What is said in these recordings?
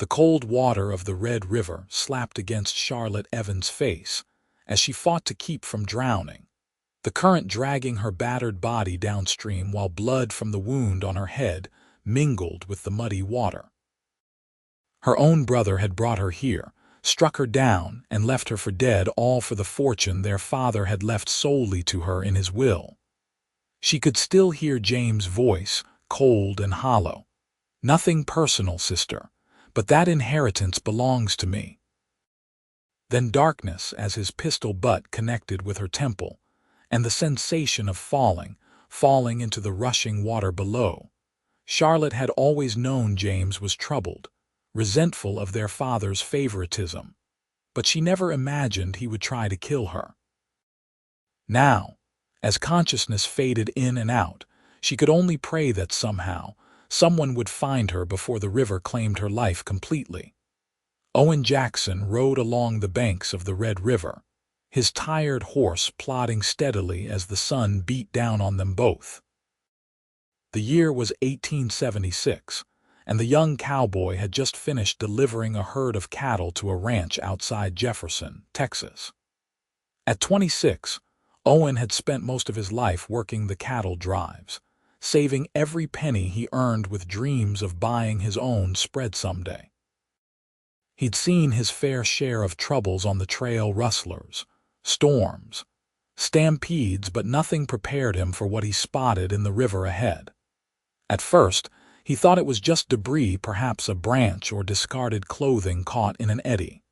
The cold water of the Red River slapped against Charlotte Evans' face as she fought to keep from drowning, the current dragging her battered body downstream while blood from the wound on her head mingled with the muddy water. Her own brother had brought her here, struck her down, and left her for dead, all for the fortune their father had left solely to her in his will. She could still hear James' voice, cold and hollow. "Nothing personal, sister, but that inheritance belongs to me." Then darkness as his pistol butt connected with her temple, and the sensation of falling into the rushing water below. Charlotte had always known James was troubled, resentful of their father's favoritism, but she never imagined he would try to kill her. Now, as consciousness faded in and out, she could only pray that somehow someone would find her before the river claimed her life completely. Owen Jackson rode along the banks of the Red River, his tired horse plodding steadily as the sun beat down on them both. The year was 1876, and the young cowboy had just finished delivering a herd of cattle to a ranch outside Jefferson, Texas. At 26, Owen had spent most of his life working the cattle drives, saving every penny he earned with dreams of buying his own spread someday. He'd seen his fair share of troubles on the trail: rustlers, storms, stampedes, but nothing prepared him for what he spotted in the river ahead. At first, he thought it was just debris, perhaps a branch or discarded clothing caught in an eddy.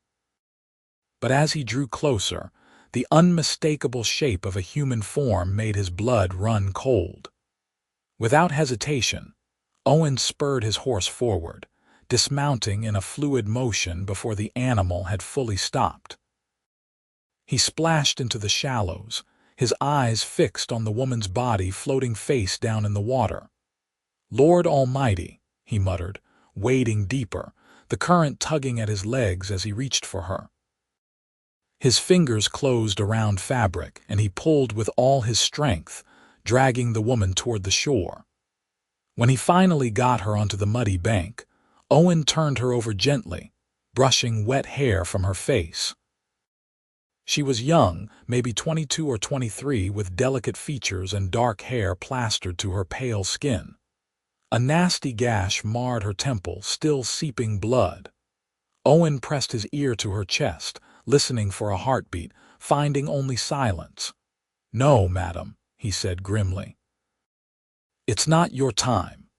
But as he drew closer, the unmistakable shape of a human form made his blood run cold. Without hesitation, Owen spurred his horse forward, dismounting in a fluid motion before the animal had fully stopped. He splashed into the shallows, his eyes fixed on the woman's body floating face down in the water. "Lord Almighty," he muttered, wading deeper, the current tugging at his legs as he reached for her. His fingers closed around fabric, and he pulled with all his strength, dragging the woman toward the shore. When he finally got her onto the muddy bank, Owen turned her over gently, brushing wet hair from her face. She was young, maybe 22 or 23, with delicate features and dark hair plastered to her pale skin. A nasty gash marred her temple, still seeping blood. Owen pressed his ear to her chest, listening for a heartbeat, finding only silence. "No, madam," he said grimly. "It's not your time."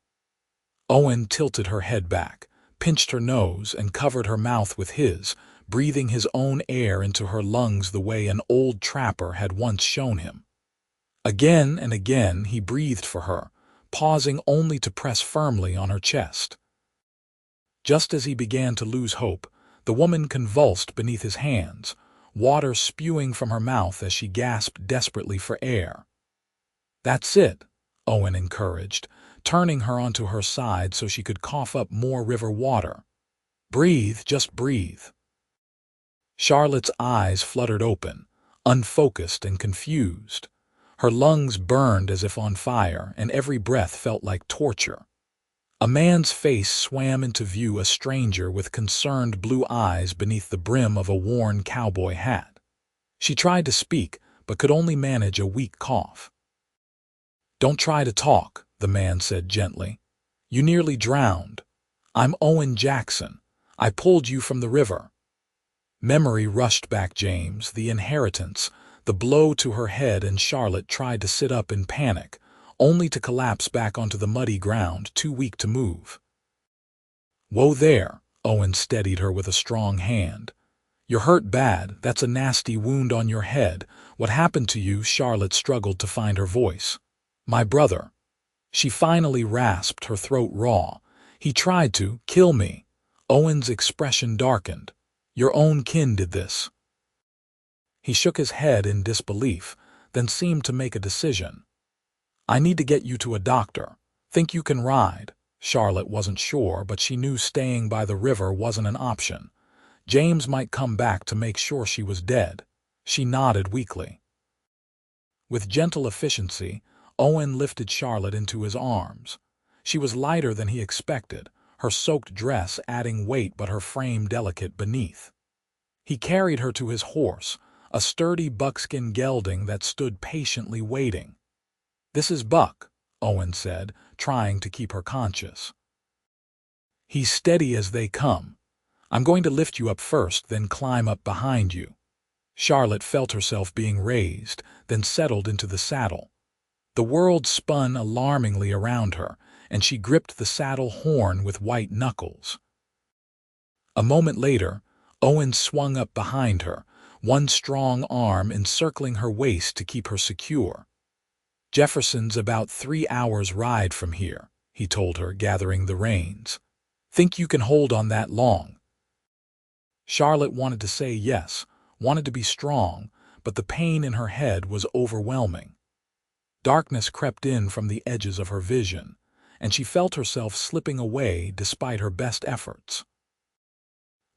Owen tilted her head back, pinched her nose, and covered her mouth with his, breathing his own air into her lungs the way an old trapper had once shown him. Again and again he breathed for her, pausing only to press firmly on her chest. Just as he began to lose hope, the woman convulsed beneath his hands, water spewing from her mouth as she gasped desperately for air. "That's it," Owen encouraged, turning her onto her side so she could cough up more river water. "Breathe, just breathe." Charlotte's eyes fluttered open, unfocused and confused. Her lungs burned as if on fire, and every breath felt like torture. A man's face swam into view, a stranger with concerned blue eyes beneath the brim of a worn cowboy hat. She tried to speak, but could only manage a weak cough. "Don't try to talk," the man said gently. "You nearly drowned. I'm Owen Jackson. I pulled you from the river." Memory rushed back: James, the inheritance, the blow to her head, and Charlotte tried to sit up in panic, only to collapse back onto the muddy ground, too weak to move. "Whoa there," Owen steadied her with a strong hand. "You're hurt bad. That's a nasty wound on your head. What happened to you?" Charlotte struggled to find her voice. "My brother." She finally rasped, her throat raw. "He tried to kill me." Owen's expression darkened. "Your own kin did this." He shook his head in disbelief, then seemed to make a decision. "I need to get you to a doctor. Think you can ride?" Charlotte wasn't sure, but she knew staying by the river wasn't an option. James might come back to make sure she was dead. She nodded weakly. With gentle efficiency, Owen lifted Charlotte into his arms. She was lighter than he expected, her soaked dress adding weight but her frame delicate beneath. He carried her to his horse, a sturdy buckskin gelding that stood patiently waiting. "This is Buck," Owen said, trying to keep her conscious. "He's steady as they come. I'm going to lift you up first, then climb up behind you." Charlotte felt herself being raised, then settled into the saddle. The world spun alarmingly around her, and she gripped the saddle horn with white knuckles. A moment later, Owen swung up behind her, one strong arm encircling her waist to keep her secure. "Jefferson's about 3 hours' ride from here," he told her, gathering the reins. "Think you can hold on that long?" Charlotte wanted to say yes, wanted to be strong, but the pain in her head was overwhelming. Darkness crept in from the edges of her vision, and she felt herself slipping away despite her best efforts.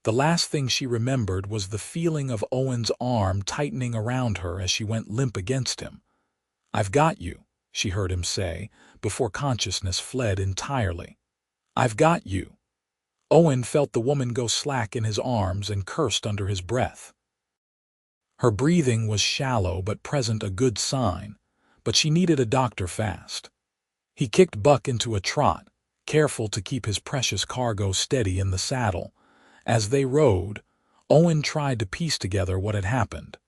The last thing she remembered was the feeling of Owen's arm tightening around her as she went limp against him. "I've got you," she heard him say, before consciousness fled entirely. "I've got you." Owen felt the woman go slack in his arms and cursed under his breath. Her breathing was shallow but present, a good sign, but she needed a doctor fast. He kicked Buck into a trot, careful to keep his precious cargo steady in the saddle. As they rode, Owen tried to piece together what had happened.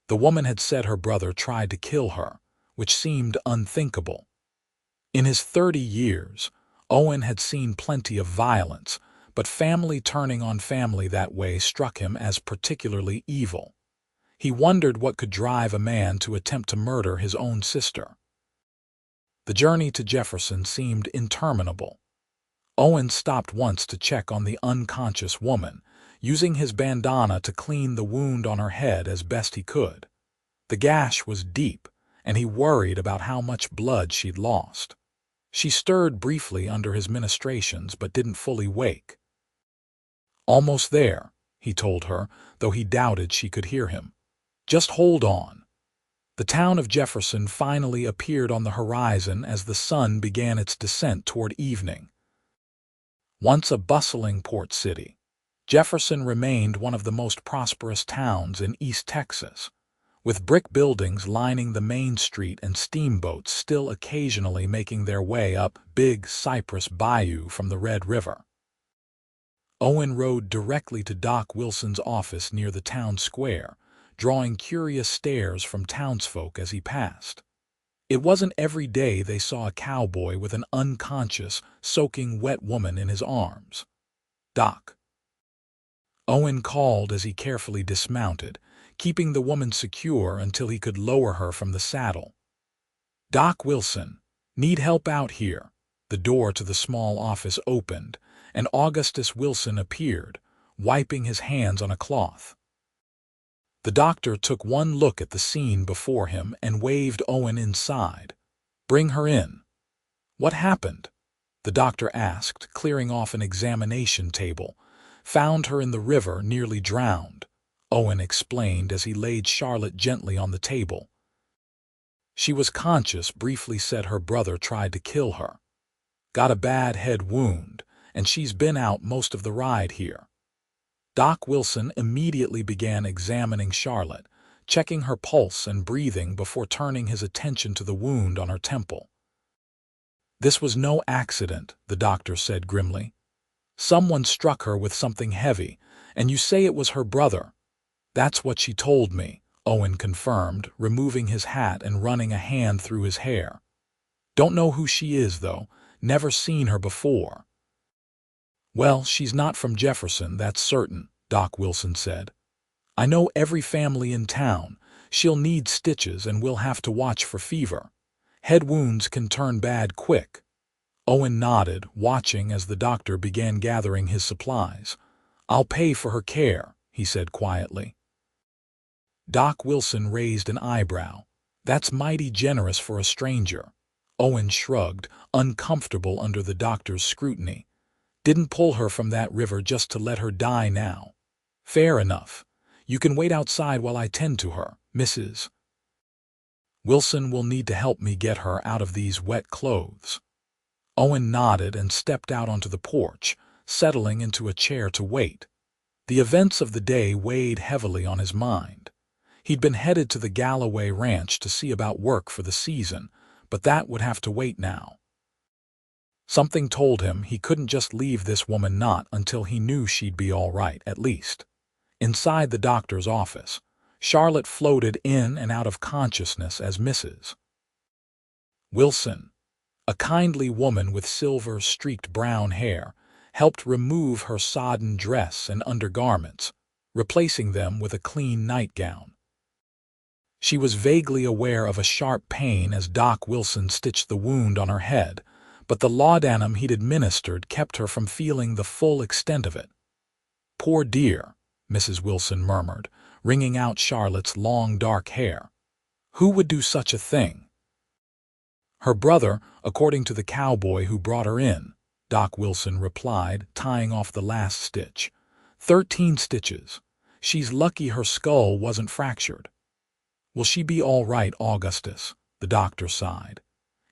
The woman had said her brother tried to kill her, which seemed unthinkable. In his 30 years, Owen had seen plenty of violence, but family turning on family that way struck him as particularly evil. He wondered what could drive a man to attempt to murder his own sister. The journey to Jefferson seemed interminable. Owen stopped once to check on the unconscious woman, using his bandana to clean the wound on her head as best he could. The gash was deep, and he worried about how much blood she'd lost. She stirred briefly under his ministrations but didn't fully wake. "Almost there," he told her, though he doubted she could hear him. "Just hold on." The town of Jefferson finally appeared on the horizon as the sun began its descent toward evening. Once a bustling port city, Jefferson remained one of the most prosperous towns in East Texas, with brick buildings lining the main street and steamboats still occasionally making their way up Big Cypress Bayou from the Red River. Owen rode directly to Doc Wilson's office near the town square, drawing curious stares from townsfolk as he passed. It wasn't every day they saw a cowboy with an unconscious, soaking wet woman in his arms. "Doc," Owen called as he carefully dismounted, keeping the woman secure until he could lower her from the saddle. "Doc Wilson, need help out here." The door to the small office opened, and Augustus Wilson appeared, wiping his hands on a cloth. The doctor took one look at the scene before him and waved Owen inside. "Bring her in." "What happened?" the doctor asked, clearing off an examination table. "Found her in the river, nearly drowned," Owen explained as he laid Charlotte gently on the table. "She was conscious, briefly said her brother tried to kill her. Got a bad head wound, and she's been out most of the ride here." Doc Wilson immediately began examining Charlotte, checking her pulse and breathing before turning his attention to the wound on her temple. "This was no accident," the doctor said grimly. "Someone struck her with something heavy, and you say it was her brother." "That's what she told me," Owen confirmed, removing his hat and running a hand through his hair. "Don't know who she is, though. Never seen her before." "Well, she's not from Jefferson, that's certain," Doc Wilson said. "I know every family in town. She'll need stitches and we'll have to watch for fever. Head wounds can turn bad quick." Owen nodded, watching as the doctor began gathering his supplies. "I'll pay for her care," he said quietly. Doc Wilson raised an eyebrow. "That's mighty generous for a stranger." Owen shrugged, uncomfortable under the doctor's scrutiny. "Didn't pull her from that river just to let her die now." "Fair enough. You can wait outside while I tend to her, Mrs. Wilson will need to help me get her out of these wet clothes." Owen nodded and stepped out onto the porch, settling into a chair to wait. The events of the day weighed heavily on his mind. He'd been headed to the Galloway ranch to see about work for the season, but that would have to wait now. Something told him he couldn't just leave this woman not until he knew she'd be all right, at least. Inside the doctor's office, Charlotte floated in and out of consciousness as Mrs. Wilson, a kindly woman with silver-streaked brown hair, helped remove her sodden dress and undergarments, replacing them with a clean nightgown. She was vaguely aware of a sharp pain as Doc Wilson stitched the wound on her head, but the laudanum he'd administered kept her from feeling the full extent of it. "Poor dear," Mrs. Wilson murmured, wringing out Charlotte's long dark hair. "Who would do such a thing?" "Her brother, according to the cowboy who brought her in," Doc Wilson replied, tying off the last stitch. 13 stitches. She's lucky her skull wasn't fractured." "Will she be all right, Augustus?" the doctor sighed.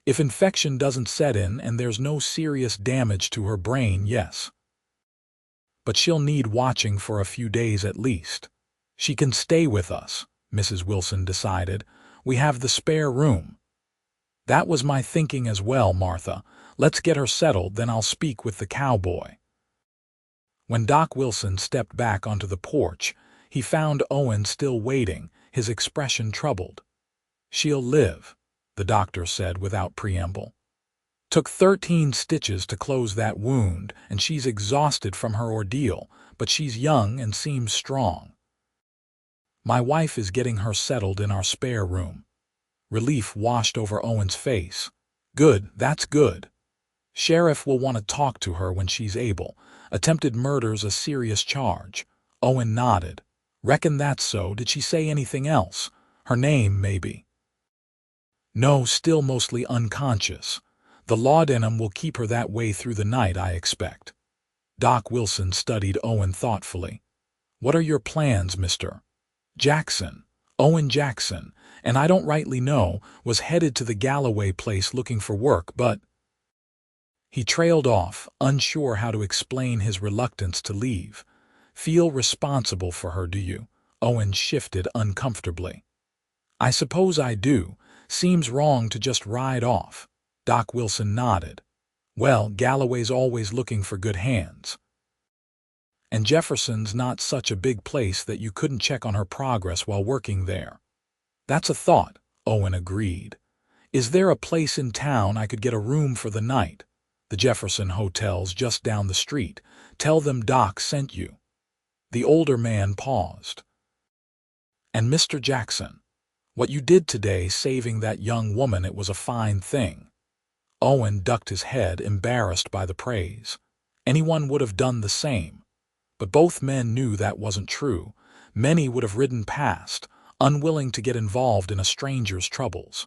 "If infection doesn't set in and there's no serious damage to her brain, yes. But she'll need watching for a few days at least. She can stay with us," Mrs. Wilson decided. "We have the spare room." "That was my thinking as well, Martha. Let's get her settled, then I'll speak with the cowboy." When Doc Wilson stepped back onto the porch, he found Owen still waiting, his expression troubled. "She'll live," the doctor said without preamble. "Took 13 stitches to close that wound, and she's exhausted from her ordeal, but she's young and seems strong. My wife is getting her settled in our spare room." Relief washed over Owen's face. "Good, that's good. Sheriff will want to talk to her when she's able. Attempted murder's a serious charge." Owen nodded. "Reckon that's so. Did she say anything else? Her name, maybe?" "No, still mostly unconscious. The laudanum will keep her that way through the night, I expect." Doc Wilson studied Owen thoughtfully. "What are your plans, Mr. Jackson?" "Owen Jackson, and I don't rightly know, was headed to the Galloway place looking for work, but—" He trailed off, unsure how to explain his reluctance to leave. "Feel responsible for her, do you?" Owen shifted uncomfortably. "I suppose I do. Seems wrong to just ride off." Doc Wilson nodded. "Well, Galloway's always looking for good hands. And Jefferson's not such a big place that you couldn't check on her progress while working there." "That's a thought," Owen agreed. "Is there a place in town I could get a room for the night?" "The Jefferson Hotel's just down the street. Tell them Doc sent you." The older man paused. "And Mr. Jackson, what you did today saving that young woman, it was a fine thing." Owen ducked his head, embarrassed by the praise. Anyone would have done the same. But both men knew that wasn't true. Many would have ridden past, unwilling to get involved in a stranger's troubles.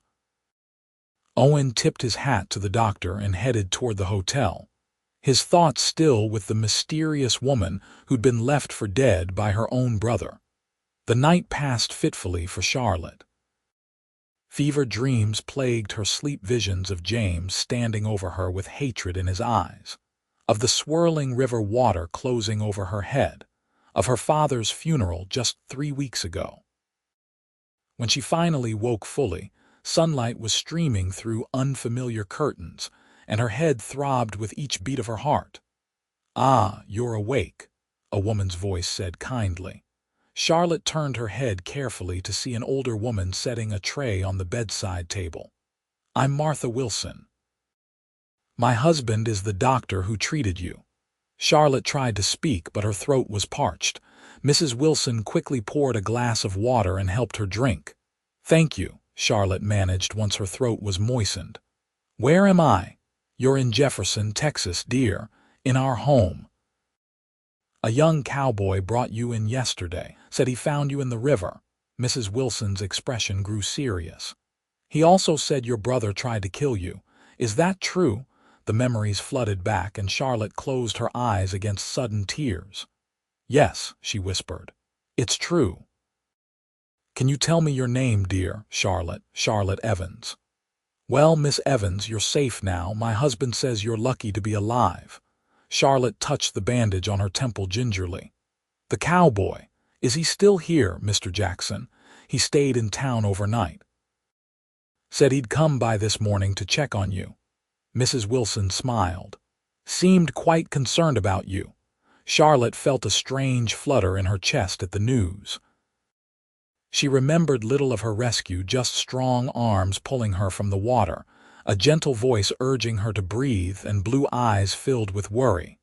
Owen tipped his hat to the doctor and headed toward the hotel, his thoughts still with the mysterious woman who'd been left for dead by her own brother. The night passed fitfully for Charlotte. Fever dreams plagued her, sleep visions of James standing over her with hatred in his eyes, of the swirling river water closing over her head, of her father's funeral just 3 weeks ago. When she finally woke fully, sunlight was streaming through unfamiliar curtains, and her head throbbed with each beat of her heart. "Ah, you're awake," a woman's voice said kindly. Charlotte turned her head carefully to see an older woman setting a tray on the bedside table. "I'm Martha Wilson. My husband is the doctor who treated you." Charlotte tried to speak, but her throat was parched. Mrs. Wilson quickly poured a glass of water and helped her drink. "Thank you," Charlotte managed once her throat was moistened. "Where am I?" "You're in Jefferson, Texas, dear, in our home. A young cowboy brought you in yesterday, said he found you in the river." Mrs. Wilson's expression grew serious. "He also said your brother tried to kill you. Is that true?" The memories flooded back, and Charlotte closed her eyes against sudden tears. "Yes," she whispered. "It's true." "Can you tell me your name, dear?" "Charlotte Evans." Well, Miss Evans, you're safe now. My husband says you're lucky to be alive. Charlotte touched the bandage on her temple gingerly. The cowboy. Is he still here, Mr. Jackson? He stayed in town overnight. Said he'd come by this morning to check on you. Mrs. Wilson smiled. Seemed quite concerned about you. Charlotte felt a strange flutter in her chest at the news. She remembered little of her rescue, just strong arms pulling her from the water, a gentle voice urging her to breathe, and blue eyes filled with worry.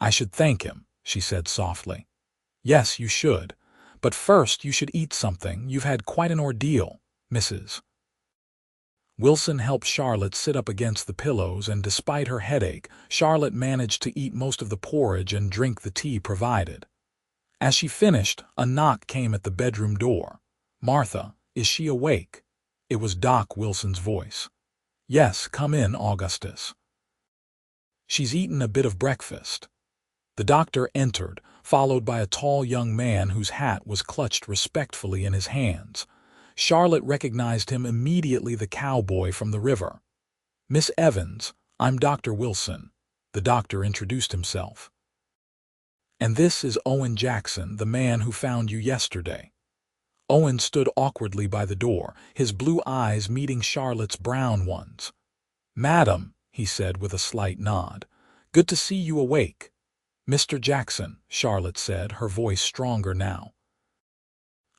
I should thank him, she said softly. Yes, you should. But first you should eat something. You've had quite an ordeal, Mrs. Wilson helped Charlotte sit up against the pillows, and despite her headache, Charlotte managed to eat most of the porridge and drink the tea provided. As she finished, a knock came at the bedroom door. Martha, is she awake? It was Doc Wilson's voice. Yes, come in, Augustus. She's eaten a bit of breakfast. The doctor entered, followed by a tall young man whose hat was clutched respectfully in his hands. Charlotte recognized him immediately, the cowboy from the river. Miss Evans, I'm Dr. Wilson. The doctor introduced himself. And this is Owen Jackson, the man who found you yesterday. Owen stood awkwardly by the door, his blue eyes meeting Charlotte's brown ones. Madam, he said with a slight nod, good to see you awake. Mr. Jackson, Charlotte said, her voice stronger now.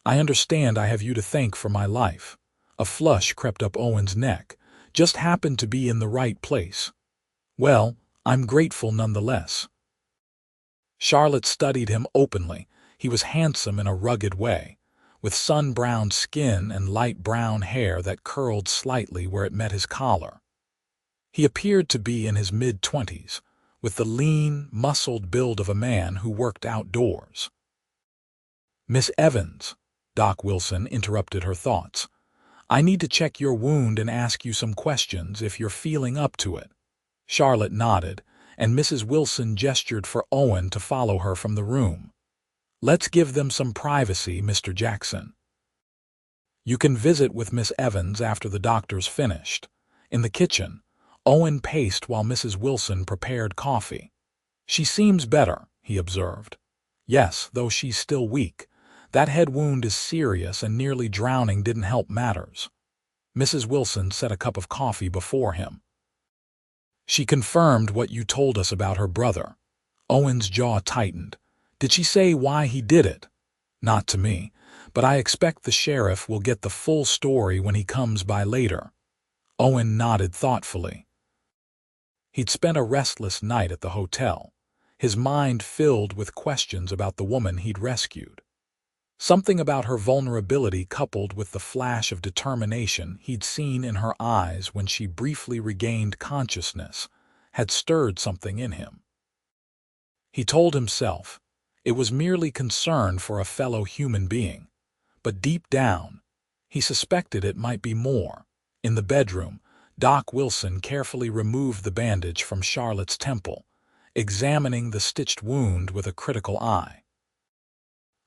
I understand I have you to thank for my life. A flush crept up Owen's neck. Just happened to be in the right place. Well, I'm grateful nonetheless. Charlotte studied him openly. He was handsome in a rugged way, with sun-browned skin and light brown hair that curled slightly where it met his collar. He appeared to be in his mid-20s, with the lean, muscled build of a man who worked outdoors. Miss Evans, Doc Wilson interrupted her thoughts. I need to check your wound and ask you some questions if you're feeling up to it. Charlotte nodded, and Mrs. Wilson gestured for Owen to follow her from the room. Let's give them some privacy, Mr. Jackson. You can visit with Miss Evans after the doctor's finished. In the kitchen, Owen paced while Mrs. Wilson prepared coffee. She seems better, he observed. Yes, though she's still weak. That head wound is serious, and nearly drowning didn't help matters. Mrs. Wilson set a cup of coffee before him. She confirmed what you told us about her brother. Owen's jaw tightened. Did she say why he did it? Not to me, but I expect the sheriff will get the full story when he comes by later. Owen nodded thoughtfully. He'd spent a restless night at the hotel, his mind filled with questions about the woman he'd rescued. Something about her vulnerability, coupled with the flash of determination he'd seen in her eyes when she briefly regained consciousness, had stirred something in him. He told himself it was merely concern for a fellow human being, but deep down, he suspected it might be more. In the bedroom, Doc Wilson carefully removed the bandage from Charlotte's temple, examining the stitched wound with a critical eye.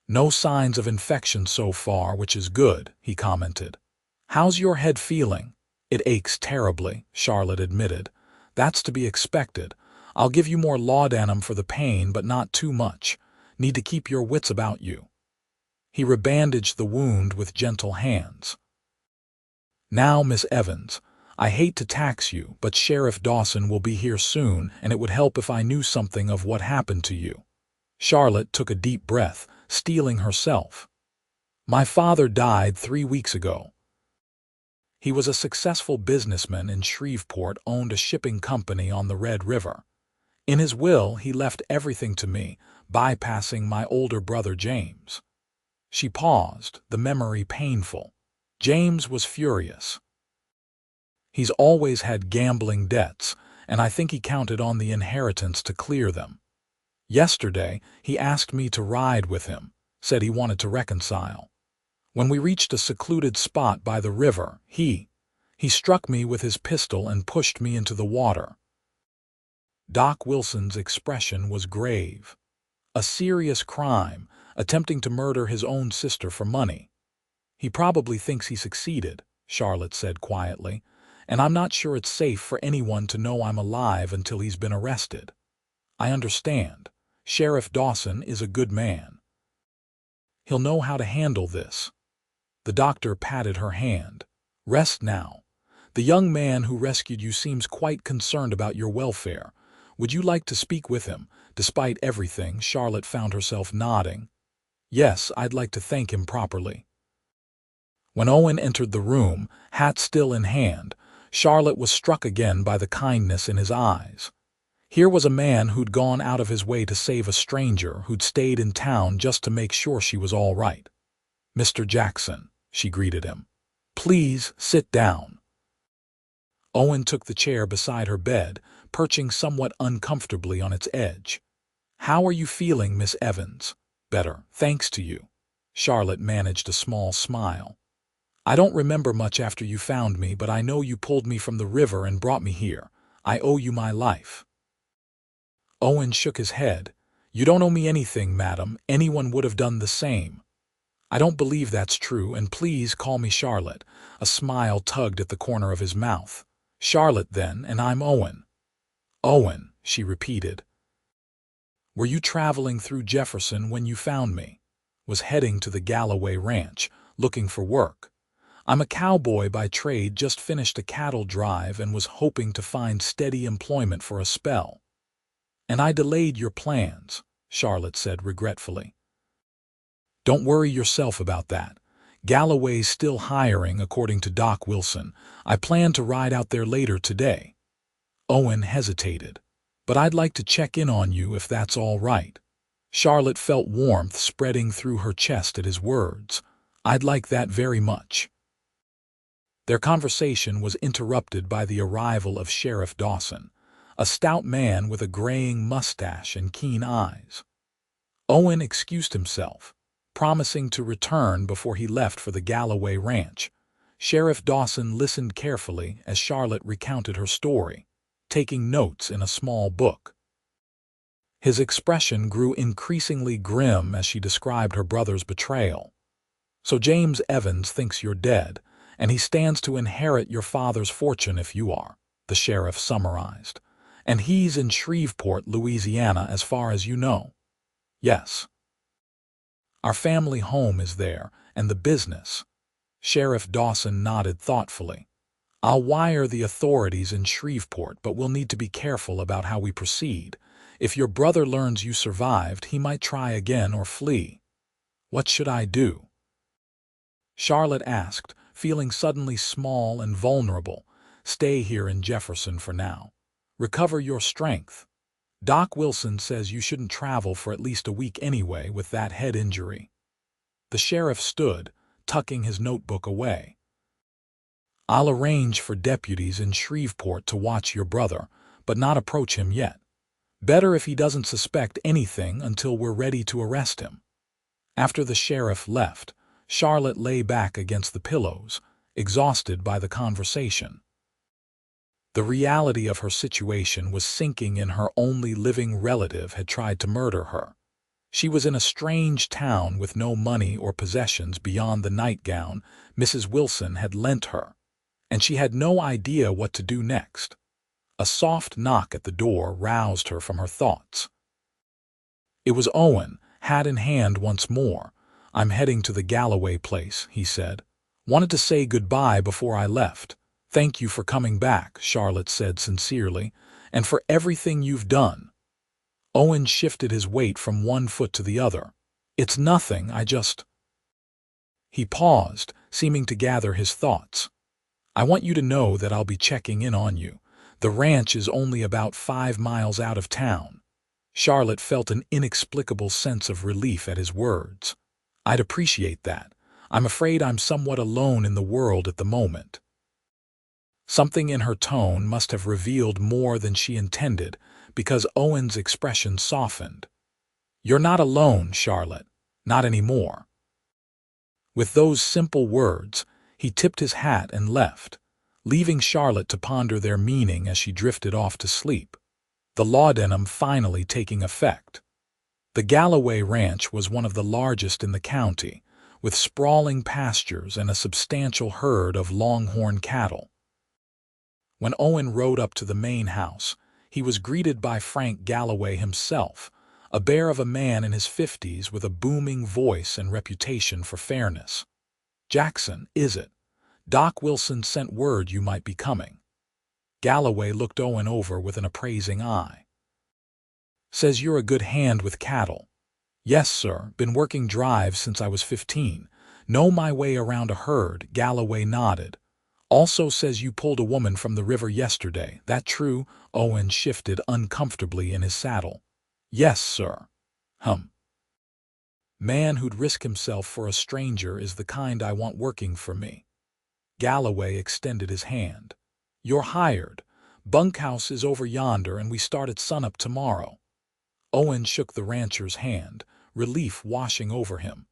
No signs of infection so far, which is good, he commented. How's your head feeling? It aches terribly, Charlotte admitted. That's to be expected. I'll give you more laudanum for the pain, but not too much. Need to keep your wits about you. He rebandaged the wound with gentle hands. Now, Miss Evans, I hate to tax you, but Sheriff Dawson will be here soon, and it would help if I knew something of what happened to you. Charlotte took a deep breath, steeling herself. My father died 3 weeks ago. He was a successful businessman in Shreveport, owned a shipping company on the Red River. In his will, he left everything to me, bypassing my older brother James. She paused, the memory painful. James was furious. He's always had gambling debts, and I think he counted on the inheritance to clear them. Yesterday, he asked me to ride with him, said he wanted to reconcile. When we reached a secluded spot by the river, he struck me with his pistol and pushed me into the water. Doc Wilson's expression was grave. A serious crime, attempting to murder his own sister for money. He probably thinks he succeeded, Charlotte said quietly, and I'm not sure it's safe for anyone to know I'm alive until he's been arrested. I understand. Sheriff Dawson is a good man. He'll know how to handle this. The doctor patted her hand. Rest now. The young man who rescued you seems quite concerned about your welfare. Would you like to speak with him? Despite everything, Charlotte found herself nodding. Yes, I'd like to thank him properly. When Owen entered the room, hat still in hand, Charlotte was struck again by the kindness in his eyes. Here was a man who'd gone out of his way to save a stranger who'd stayed in town just to make sure she was all right. "Mr. Jackson," she greeted him. "Please sit down." Owen took the chair beside her bed, perching somewhat uncomfortably on its edge. "How are you feeling, Miss Evans?" "Better, thanks to you." Charlotte managed a small smile. "I don't remember much after you found me, but I know you pulled me from the river and brought me here. I owe you my life." Owen shook his head. "You don't owe me anything, madam. Anyone would have done the same." "I don't believe that's true, and please call me Charlotte." A smile tugged at the corner of his mouth. "Charlotte, then, and I'm Owen." "Owen," she repeated. "Were you traveling through Jefferson when you found me?" "Was heading to the Galloway Ranch, looking for work. I'm a cowboy by trade, just finished a cattle drive and was hoping to find steady employment for a spell." "And I delayed your plans," Charlotte said regretfully. "Don't worry yourself about that. Galloway's still hiring, according to Doc Wilson. I plan to ride out there later today." Owen hesitated. "But I'd like to check in on you if that's all right." Charlotte felt warmth spreading through her chest at his words. "I'd like that very much." Their conversation was interrupted by the arrival of Sheriff Dawson, a stout man with a graying mustache and keen eyes. Owen excused himself, promising to return before he left for the Galloway Ranch. Sheriff Dawson listened carefully as Charlotte recounted her story, taking notes in a small book. His expression grew increasingly grim as she described her brother's betrayal. "So James Evans thinks you're dead, and he stands to inherit your father's fortune if you are," the sheriff summarized. "And he's in Shreveport, Louisiana, as far as you know." "Yes. Our family home is there, and the business." Sheriff Dawson nodded thoughtfully. "I'll wire the authorities in Shreveport, but we'll need to be careful about how we proceed. If your brother learns you survived, he might try again or flee." "What should I do?" Charlotte asked, feeling suddenly small and vulnerable. "Stay here in Jefferson for now. Recover your strength. Doc Wilson says you shouldn't travel for at least a week anyway with that head injury." The sheriff stood, tucking his notebook away. "I'll arrange for deputies in Shreveport to watch your brother, but not approach him yet. Better if he doesn't suspect anything until we're ready to arrest him." After the sheriff left, Charlotte lay back against the pillows, exhausted by the conversation. The reality of her situation was sinking in. Her only living relative had tried to murder her. She was in a strange town with no money or possessions beyond the nightgown Mrs. Wilson had lent her, and she had no idea what to do next. A soft knock at the door roused her from her thoughts. It was Owen, hat in hand once more. "I'm heading to the Galloway place," he said. "Wanted to say goodbye before I left." "Thank you for coming back," Charlotte said sincerely, "and for everything you've done." Owen shifted his weight from one foot to the other. "It's nothing, I just—" He paused, seeming to gather his thoughts. "I want you to know that I'll be checking in on you. The ranch is only about 5 miles out of town." Charlotte felt an inexplicable sense of relief at his words. "I'd appreciate that. I'm afraid I'm somewhat alone in the world at the moment." Something in her tone must have revealed more than she intended, because Owen's expression softened. "You're not alone, Charlotte. Not anymore." With those simple words, he tipped his hat and left, leaving Charlotte to ponder their meaning as she drifted off to sleep. The laudanum finally taking effect. The Galloway Ranch was one of the largest in the county, with sprawling pastures and a substantial herd of longhorn cattle. When Owen rode up to the main house, he was greeted by Frank Galloway himself, a bear of a man in his 50s with a booming voice and reputation for fairness. "Jackson, is it? Doc Wilson sent word you might be coming." Galloway looked Owen over with an appraising eye. "Says you're a good hand with cattle." "Yes, sir. Been working drives since I was 15. Know my way around a herd," Galloway nodded. "Also says you pulled a woman from the river yesterday. That true?" Owen shifted uncomfortably in his saddle. "Yes, sir." "Man who'd risk himself for a stranger is the kind I want working for me." Galloway extended his hand. "You're hired. Bunkhouse is over yonder and we start at sunup tomorrow." Owen shook the rancher's hand, relief washing over him.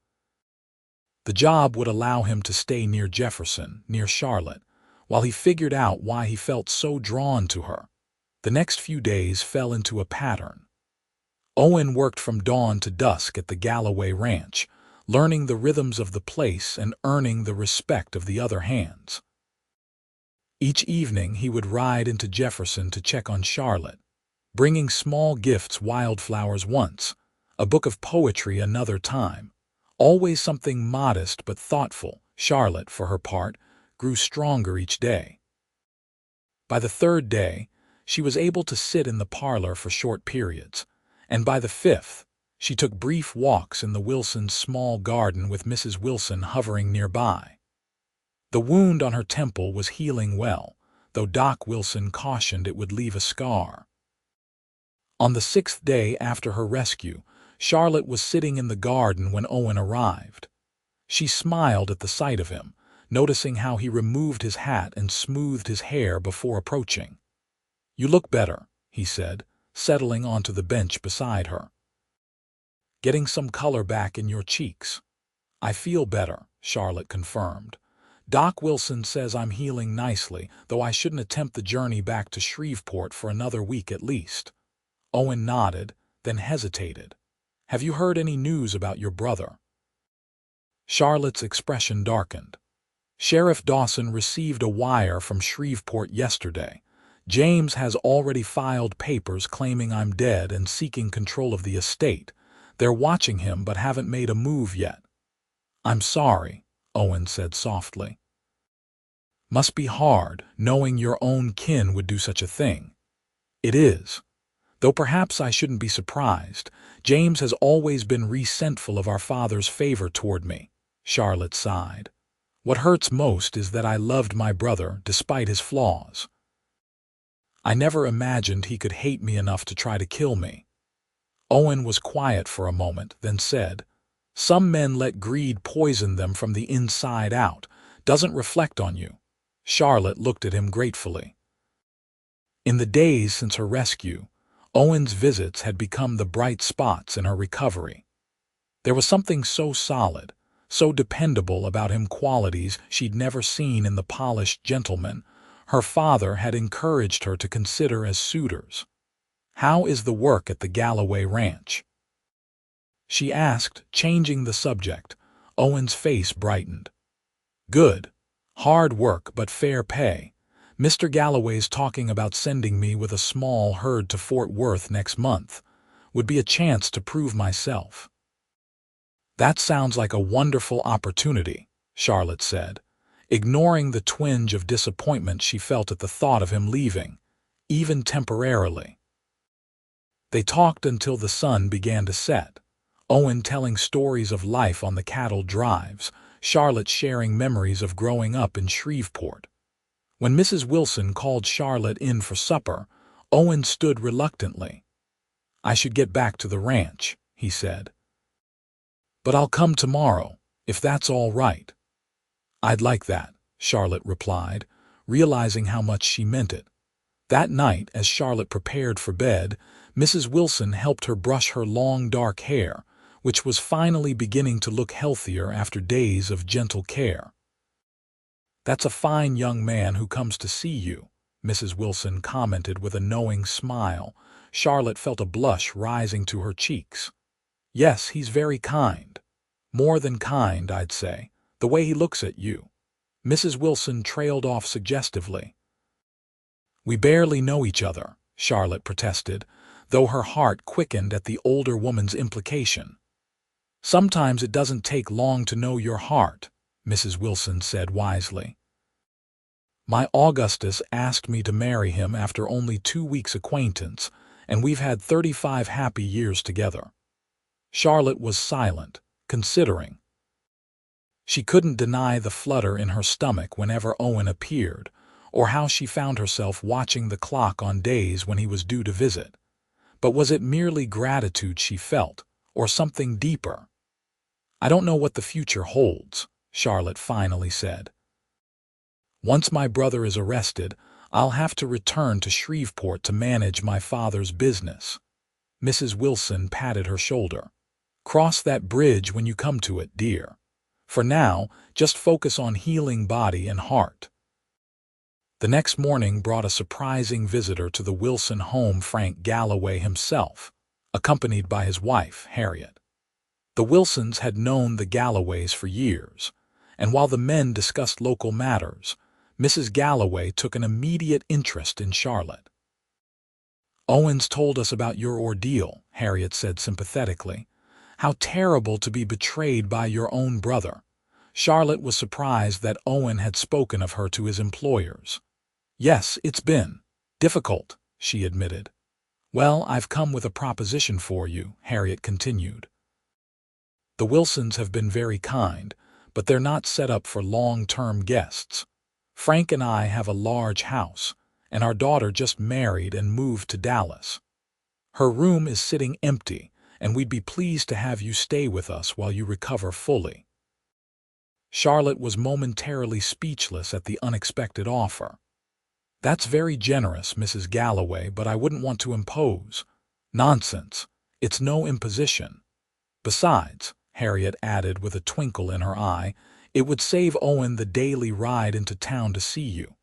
The job would allow him to stay near Jefferson, near Charlotte, while he figured out why he felt so drawn to her. The next few days fell into a pattern. Owen worked from dawn to dusk at the Galloway Ranch, learning the rhythms of the place and earning the respect of the other hands. Each evening he would ride into Jefferson to check on Charlotte, bringing small gifts, wildflowers once, a book of poetry another time, always something modest but thoughtful. Charlotte, for her part, grew stronger each day. By the third day, she was able to sit in the parlor for short periods, and by the fifth, she took brief walks in the Wilsons' small garden with Mrs. Wilson hovering nearby. The wound on her temple was healing well, though Doc Wilson cautioned it would leave a scar. On the 6th day after her rescue, Charlotte was sitting in the garden when Owen arrived. She smiled at the sight of him, noticing how he removed his hat and smoothed his hair before approaching. "You look better," he said, settling onto the bench beside her. "Getting some color back in your cheeks." "I feel better," Charlotte confirmed. "Doc Wilson says I'm healing nicely, though I shouldn't attempt the journey back to Shreveport for another week at least." Owen nodded, then hesitated. "Have you heard any news about your brother?" Charlotte's expression darkened. "Sheriff Dawson received a wire from Shreveport yesterday. James has already filed papers claiming I'm dead and seeking control of the estate. They're watching him but haven't made a move yet." "I'm sorry," Owen said softly. "Must be hard, knowing your own kin would do such a thing." "It is. Though perhaps I shouldn't be surprised. James has always been resentful of our father's favor toward me," Charlotte sighed. "What hurts most is that I loved my brother despite his flaws. I never imagined he could hate me enough to try to kill me." Owen was quiet for a moment, then said, "Some men let greed poison them from the inside out. Doesn't reflect on you." Charlotte looked at him gratefully. In the days since her rescue, Owen's visits had become the bright spots in her recovery. There was something so solid, so dependable about him, qualities she'd never seen in the polished gentleman her father had encouraged her to consider as suitors. "How is the work at the Galloway Ranch?" she asked, changing the subject. Owen's face brightened. "Good. Hard work but fair pay. Mr. Galloway's talking about sending me with a small herd to Fort Worth next month. Would be a chance to prove myself." "That sounds like a wonderful opportunity," Charlotte said, ignoring the twinge of disappointment she felt at the thought of him leaving, even temporarily. They talked until the sun began to set, Owen telling stories of life on the cattle drives, Charlotte sharing memories of growing up in Shreveport. When Mrs. Wilson called Charlotte in for supper, Owen stood reluctantly. "I should get back to the ranch," he said. "But I'll come tomorrow, if that's all right." "I'd like that," Charlotte replied, realizing how much she meant it. That night, as Charlotte prepared for bed, Mrs. Wilson helped her brush her long dark hair, which was finally beginning to look healthier after days of gentle care. "That's a fine young man who comes to see you," Mrs. Wilson commented with a knowing smile. Charlotte felt a blush rising to her cheeks. "Yes, he's very kind. More than kind, I'd say. The way he looks at you." Mrs. Wilson trailed off suggestively. We barely know each other, Charlotte protested, though her heart quickened at the older woman's implication. Sometimes it doesn't take long to know your heart, Mrs. Wilson said wisely. My Augustus asked me to marry him after only 2 weeks' acquaintance, and we've had 35 happy years together. Charlotte was silent, considering. She couldn't deny the flutter in her stomach whenever Owen appeared, or how she found herself watching the clock on days when he was due to visit. But was it merely gratitude she felt, or something deeper? I don't know what the future holds, Charlotte finally said. Once my brother is arrested, I'll have to return to Shreveport to manage my father's business. Mrs. Wilson patted her shoulder. Cross that bridge when you come to it, dear. For now, just focus on healing body and heart. The next morning brought a surprising visitor to the Wilson home, Frank Galloway himself, accompanied by his wife, Harriet. The Wilsons had known the Galloways for years, and while the men discussed local matters, Mrs. Galloway took an immediate interest in Charlotte. Owen's told us about your ordeal, Harriet said sympathetically. How terrible to be betrayed by your own brother. Charlotte was surprised that Owen had spoken of her to his employers. Yes, it's been difficult, she admitted. Well, I've come with a proposition for you, Harriet continued. The Wilsons have been very kind, but they're not set up for long-term guests. Frank and I have a large house, and our daughter just married and moved to Dallas. Her room is sitting empty, and we'd be pleased to have you stay with us while you recover fully. Charlotte was momentarily speechless at the unexpected offer. That's very generous, Mrs. Galloway, but I wouldn't want to impose. Nonsense. It's no imposition. Besides, Harriet added with a twinkle in her eye, it would save Owen the daily ride into town to see you.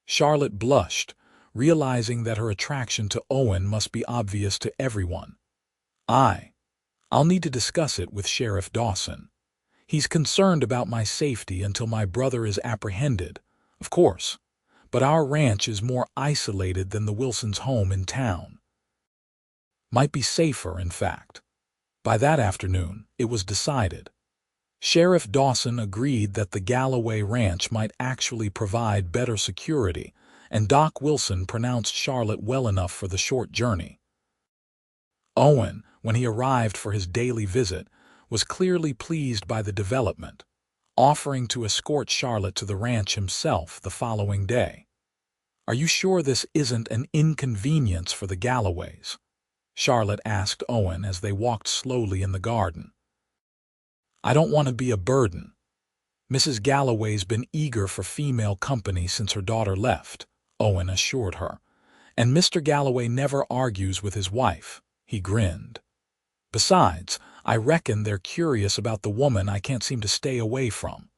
Charlotte blushed, realizing that her attraction to Owen must be obvious to everyone. I'll need to discuss it with Sheriff Dawson. He's concerned about my safety until my brother is apprehended, of course, but our ranch is more isolated than the Wilsons' home in town. Might be safer, in fact. By that afternoon, it was decided. Sheriff Dawson agreed that the Galloway Ranch might actually provide better security, and Doc Wilson pronounced Charlotte well enough for the short journey. Owen, when he arrived for his daily visit, was clearly pleased by the development, offering to escort Charlotte to the ranch himself the following day. Are you sure this isn't an inconvenience for the Galloways? Charlotte asked Owen as they walked slowly in the garden. I don't want to be a burden. Mrs. Galloway's been eager for female company since her daughter left, Owen assured her, and Mr. Galloway never argues with his wife, he grinned. Besides, I reckon they're curious about the woman I can't seem to stay away from.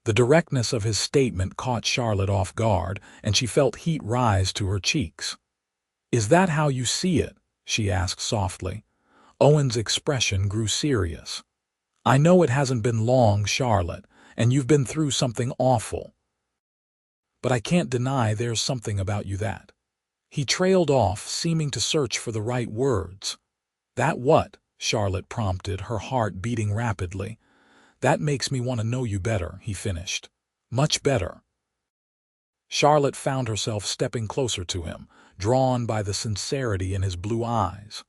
The directness of his statement caught Charlotte off guard, and she felt heat rise to her cheeks. Is that how you see it? She asked softly. Owen's expression grew serious. I know it hasn't been long, Charlotte, and you've been through something awful. But I can't deny there's something about you that. He trailed off, seeming to search for the right words. That what? Charlotte prompted, her heart beating rapidly. That makes me want to know you better, he finished. Much better. Charlotte found herself stepping closer to him, drawn by the sincerity in his blue eyes.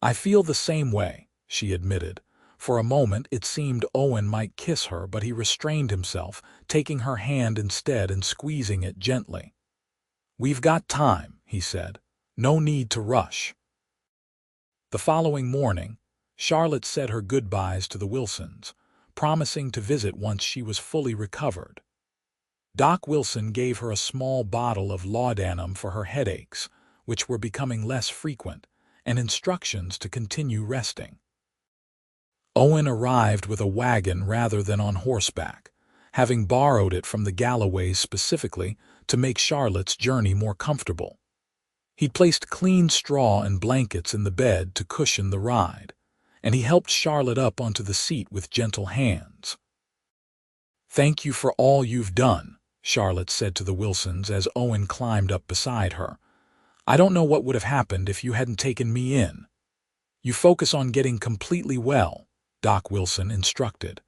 I feel the same way, she admitted. For a moment it seemed Owen might kiss her, but he restrained himself, taking her hand instead and squeezing it gently. We've got time, he said. No need to rush. The following morning, Charlotte said her goodbyes to the Wilsons, promising to visit once she was fully recovered. Doc Wilson gave her a small bottle of laudanum for her headaches, which were becoming less frequent, and instructions to continue resting. Owen arrived with a wagon rather than on horseback, having borrowed it from the Galloways specifically to make Charlotte's journey more comfortable. He'd placed clean straw and blankets in the bed to cushion the ride, and he helped Charlotte up onto the seat with gentle hands. Thank you for all you've done, Charlotte said to the Wilsons as Owen climbed up beside her. "I don't know what would have happened if you hadn't taken me in." "You focus on getting completely well," Doc Wilson instructed.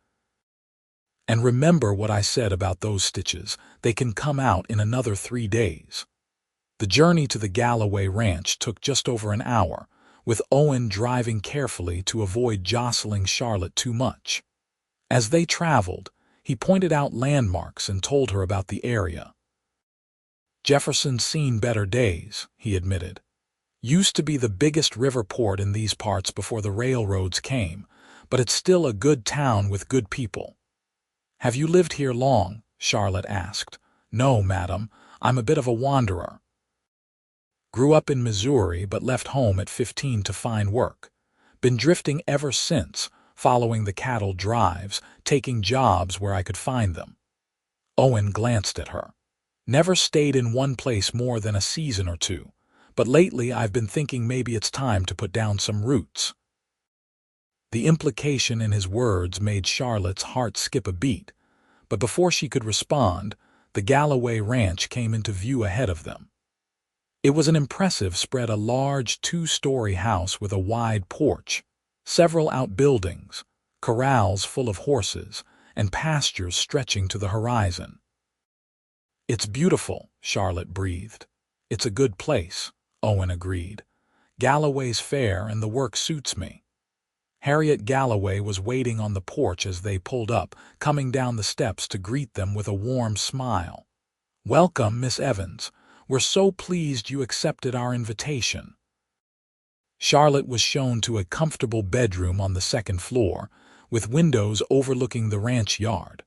"And remember what I said about those stitches. They can come out in another 3 days." The journey to the Galloway ranch took just over an hour, with Owen driving carefully to avoid jostling Charlotte too much. As they traveled, he pointed out landmarks and told her about the area. "Jefferson's seen better days," he admitted. "Used to be the biggest river port in these parts before the railroads came, but it's still a good town with good people." "Have you lived here long?" Charlotte asked. "No, madam. I'm a bit of a wanderer. Grew up in Missouri but left home at 15 to find work. Been drifting ever since, following the cattle drives, taking jobs where I could find them." Owen glanced at her. "Never stayed in one place more than a season or two, but lately I've been thinking maybe it's time to put down some roots." The implication in his words made Charlotte's heart skip a beat, but before she could respond, the Galloway ranch came into view ahead of them. It was an impressive spread, a large 2-story house with a wide porch, several outbuildings, corrals full of horses, and pastures stretching to the horizon. "It's beautiful," Charlotte breathed. "It's a good place," Owen agreed. "Galloway's fair and the work suits me." Harriet Galloway was waiting on the porch as they pulled up, coming down the steps to greet them with a warm smile. "Welcome, Miss Evans. We're so pleased you accepted our invitation." Charlotte was shown to a comfortable bedroom on the 2nd floor, with windows overlooking the ranch yard.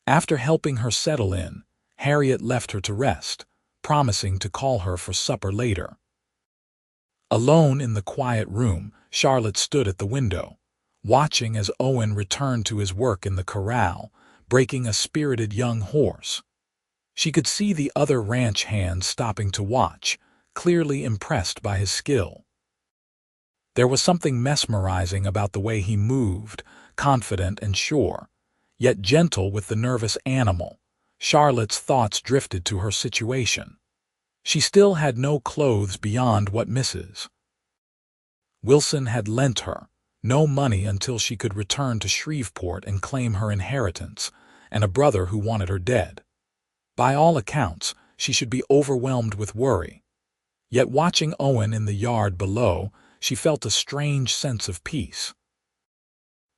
After helping her settle in, Harriet left her to rest, promising to call her for supper later. Alone in the quiet room, Charlotte stood at the window, watching as Owen returned to his work in the corral, breaking a spirited young horse. She could see the other ranch hands stopping to watch, clearly impressed by his skill. There was something mesmerizing about the way he moved, confident and sure, yet gentle with the nervous animal. Charlotte's thoughts drifted to her situation. She still had no clothes beyond what Mrs. Wilson had lent her, no money until she could return to Shreveport and claim her inheritance, and a brother who wanted her dead. By all accounts, she should be overwhelmed with worry. Yet watching Owen in the yard below, she felt a strange sense of peace.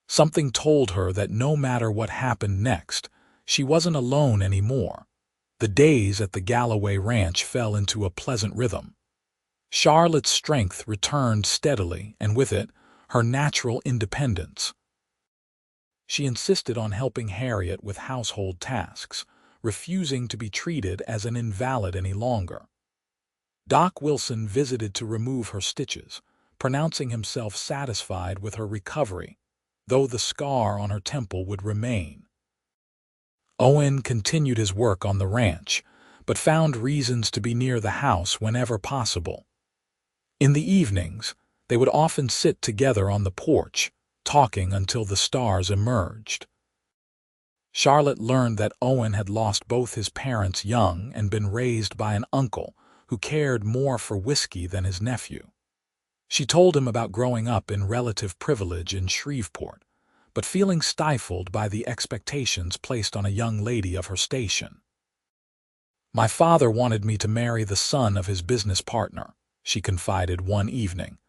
Something told her that no matter what happened next, she wasn't alone anymore. The days at the Galloway ranch fell into a pleasant rhythm. Charlotte's strength returned steadily, and with it, her natural independence. She insisted on helping Harriet with household tasks, refusing to be treated as an invalid any longer. Doc Wilson visited to remove her stitches, pronouncing himself satisfied with her recovery, though the scar on her temple would remain. Owen continued his work on the ranch, but found reasons to be near the house whenever possible. In the evenings, they would often sit together on the porch, talking until the stars emerged. Charlotte learned that Owen had lost both his parents young and been raised by an uncle who cared more for whiskey than his nephew. She told him about growing up in relative privilege in Shreveport, but feeling stifled by the expectations placed on a young lady of her station. "My father wanted me to marry the son of his business partner," she confided one evening,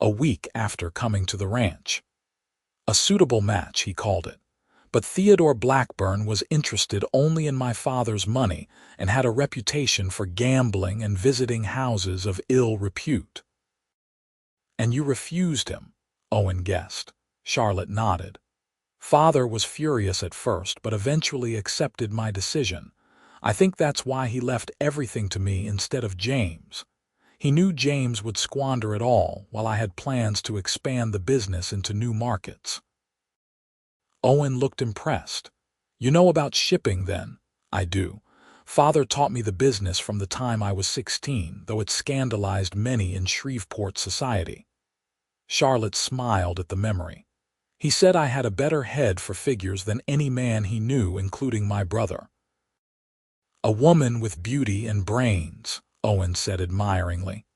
a week after coming to the ranch. "A suitable match," he called it. But Theodore Blackburn was interested only in my father's money and had a reputation for gambling and visiting houses of ill repute. "And you refused him," Owen guessed. Charlotte nodded. "Father was furious at first, but eventually accepted my decision. I think that's why he left everything to me instead of James. He knew James would squander it all while I had plans to expand the business into new markets." Owen looked impressed. "You know about shipping, then?" "I do. Father taught me the business from the time I was 16, though it scandalized many in Shreveport society." Charlotte smiled at the memory. "He said I had a better head for figures than any man he knew, including my brother." A woman with beauty and brains, Owen said admiringly.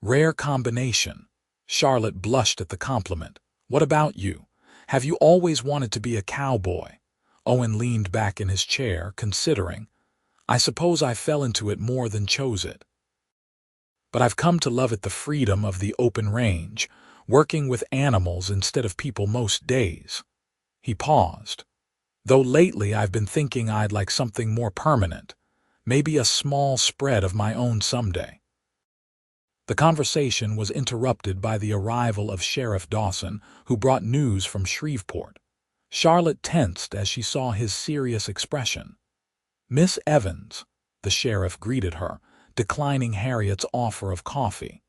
Rare combination. Charlotte blushed at the compliment. What about you? Have you always wanted to be a cowboy? Owen leaned back in his chair, considering. I suppose I fell into it more than chose it. But I've come to love it, the freedom of the open range, working with animals instead of people most days. He paused. Though lately I've been thinking I'd like something more permanent, maybe a small spread of my own someday. The conversation was interrupted by the arrival of Sheriff Dawson, who brought news from Shreveport. Charlotte tensed as she saw his serious expression. Miss Evans, the sheriff greeted her, declining Harriet's offer of coffee.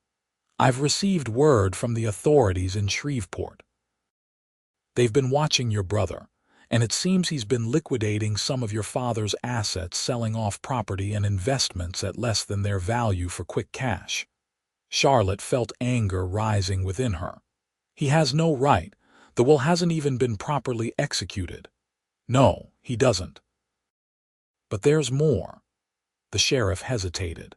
I've received word from the authorities in Shreveport. They've been watching your brother, and it seems he's been liquidating some of your father's assets, selling off property and investments at less than their value for quick cash. Charlotte felt anger rising within her. He has no right. The will hasn't even been properly executed. No, he doesn't. But there's more. The sheriff hesitated.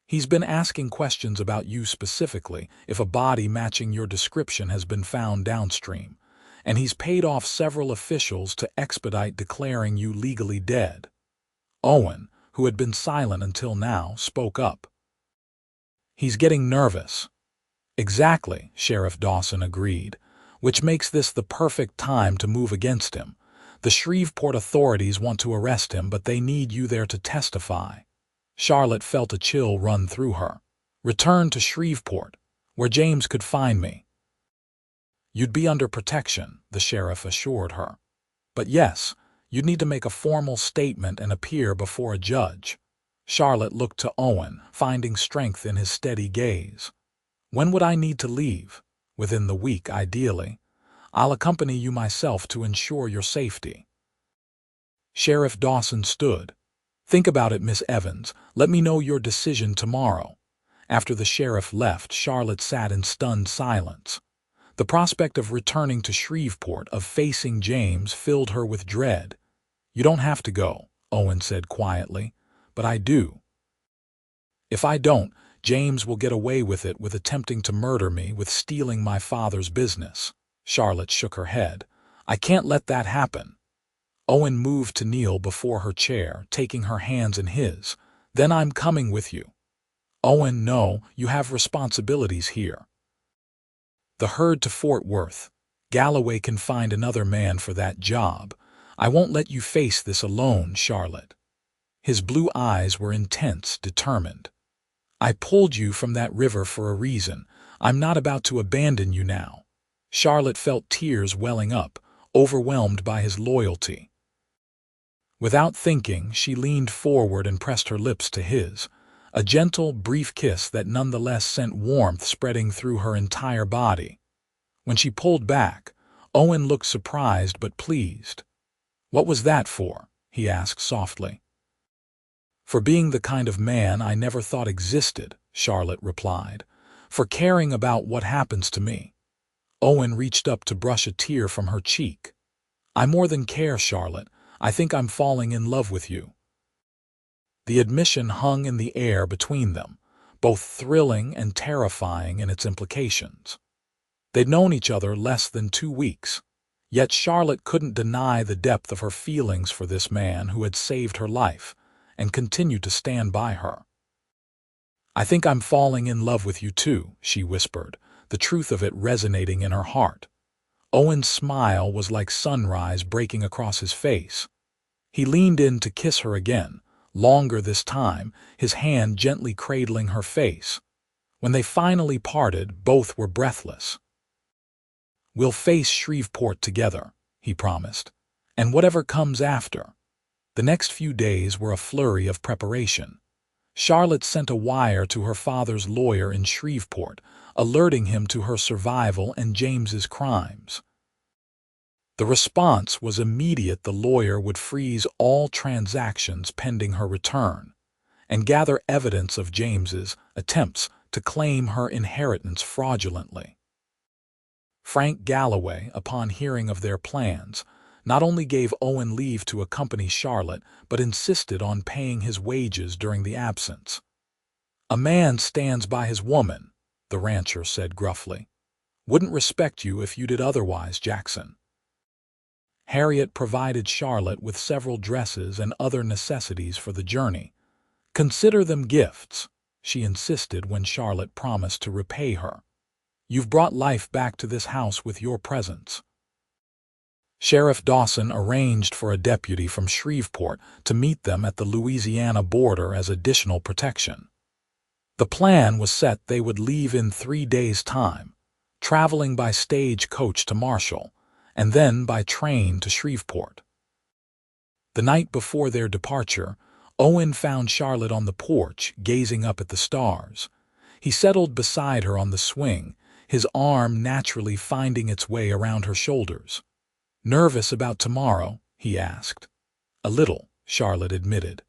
He's been asking questions about you specifically, if a body matching your description has been found downstream, and he's paid off several officials to expedite declaring you legally dead. Owen, who had been silent until now, spoke up. He's getting nervous. Exactly, Sheriff Dawson agreed, which makes this the perfect time to move against him. The Shreveport authorities want to arrest him, but they need you there to testify. Charlotte felt a chill run through her. Return to Shreveport, where James could find me. You'd be under protection, the sheriff assured her. But yes, you'd need to make a formal statement and appear before a judge. Charlotte looked to Owen, finding strength in his steady gaze. When would I need to leave? Within the week, ideally. I'll accompany you myself to ensure your safety. Sheriff Dawson stood. Think about it, Miss Evans. Let me know your decision tomorrow. After the sheriff left, Charlotte sat in stunned silence. The prospect of returning to Shreveport, of facing James, filled her with dread. You don't have to go, Owen said quietly, but I do. If I don't, James will get away with it, with attempting to murder me, with stealing my father's business. Charlotte shook her head. I can't let that happen. Owen moved to kneel before her chair, taking her hands in his. Then I'm coming with you. Owen, no, you have responsibilities here. The herd to Fort Worth. Galloway can find another man for that job. I won't let you face this alone, Charlotte. His blue eyes were intense, determined. I pulled you from that river for a reason. I'm not about to abandon you now. Charlotte felt tears welling up, overwhelmed by his loyalty. Without thinking, she leaned forward and pressed her lips to his, a gentle, brief kiss that nonetheless sent warmth spreading through her entire body. When she pulled back, Owen looked surprised but pleased. What was that for? He asked softly. For being the kind of man I never thought existed, Charlotte replied. For caring about what happens to me. Owen reached up to brush a tear from her cheek. I more than care, Charlotte. I think I'm falling in love with you. The admission hung in the air between them, both thrilling and terrifying in its implications. They'd known each other less than 2 weeks, yet Charlotte couldn't deny the depth of her feelings for this man who had saved her life and continued to stand by her. I think I'm falling in love with you too, she whispered, the truth of it resonating in her heart. Owen's smile was like sunrise breaking across his face. He leaned in to kiss her again, longer this time, his hand gently cradling her face. When they finally parted, both were breathless. We'll face Shreveport together, he promised, and whatever comes after. The next few days were a flurry of preparation. Charlotte sent a wire to her father's lawyer in Shreveport, alerting him to her survival and James's crimes. The response was immediate. The lawyer would freeze all transactions pending her return and gather evidence of James's attempts to claim her inheritance fraudulently. Frank Galloway, upon hearing of their plans, not only gave Owen leave to accompany Charlotte, but insisted on paying his wages during the absence. "A man stands by his woman," the rancher said gruffly. "Wouldn't respect you if you did otherwise, Jackson." Harriet provided Charlotte with several dresses and other necessities for the journey. "Consider them gifts," she insisted when Charlotte promised to repay her. "You've brought life back to this house with your presence." Sheriff Dawson arranged for a deputy from Shreveport to meet them at the Louisiana border as additional protection. The plan was set they would leave in 3 days' time, traveling by stage-coach to Marshall, and then by train to Shreveport. The night before their departure, Owen found Charlotte on the porch, gazing up at the stars. He settled beside her on the swing, his arm naturally finding its way around her shoulders. "Nervous about tomorrow?" he asked. "A little," Charlotte admitted.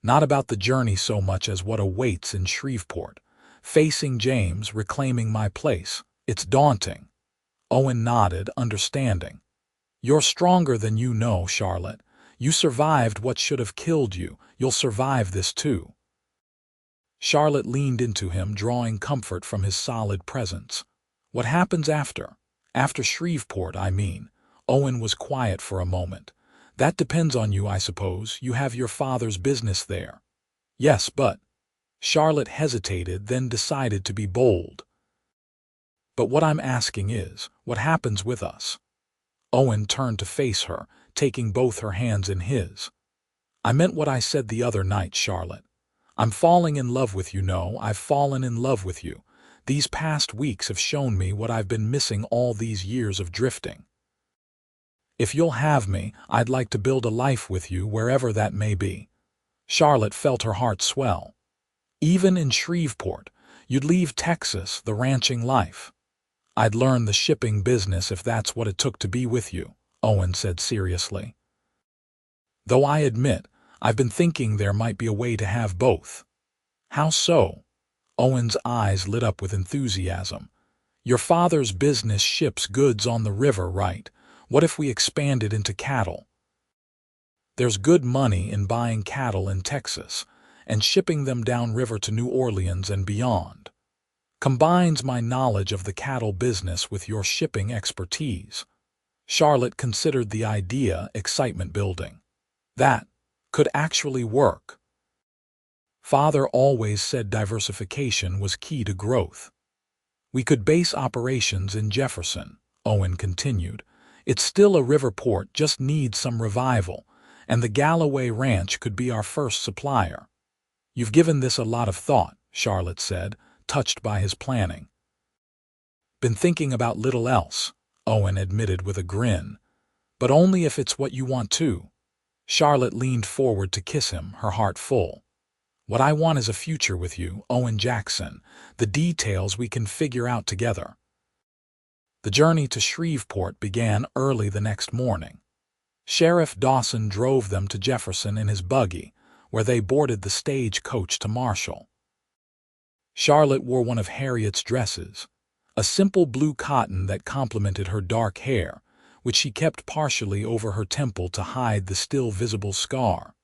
"Not about the journey so much as what awaits in Shreveport. Facing James, reclaiming my place. It's daunting." Owen nodded, understanding. "You're stronger than you know, Charlotte. You survived what should have killed you. You'll survive this too." Charlotte leaned into him, drawing comfort from his solid presence. "What happens after? After Shreveport, I mean." Owen was quiet for a moment. "That depends on you, I suppose. You have your father's business there." "Yes, but—" Charlotte hesitated, then decided to be bold. "But what I'm asking is, what happens with us?" Owen turned to face her, taking both her hands in his. "I meant what I said the other night, Charlotte. I'm falling in love with you. No, I've fallen in love with you. These past weeks have shown me what I've been missing all these years of drifting. If you'll have me, I'd like to build a life with you wherever that may be." Charlotte felt her heart swell. "Even in Shreveport, you'd leave Texas, the ranching life." "I'd learn the shipping business if that's what it took to be with you," Owen said seriously. "Though I admit, I've been thinking there might be a way to have both." "How so?" Owen's eyes lit up with enthusiasm. "Your father's business ships goods on the river, right? What if we expanded into cattle? There's good money in buying cattle in Texas and shipping them downriver to New Orleans and beyond. Combines my knowledge of the cattle business with your shipping expertise." Charlotte considered the idea, excitement building. "That could actually work." "Father always said diversification was key to growth." "We could base operations in Jefferson," Owen continued. "It's still a river port, just needs some revival, and the Galloway Ranch could be our first supplier." "You've given this a lot of thought," Charlotte said, touched by his planning. "Been thinking about little else," Owen admitted with a grin. "But only if it's what you want too." Charlotte leaned forward to kiss him, her heart full. "What I want is a future with you, Owen Jackson. The details we can figure out together." The journey to Shreveport began early the next morning. Sheriff Dawson drove them to Jefferson in his buggy, where they boarded the stage-coach to Marshall. Charlotte wore one of Harriet's dresses, a simple blue cotton that complemented her dark hair, which she kept partially over her temple to hide the still visible scar.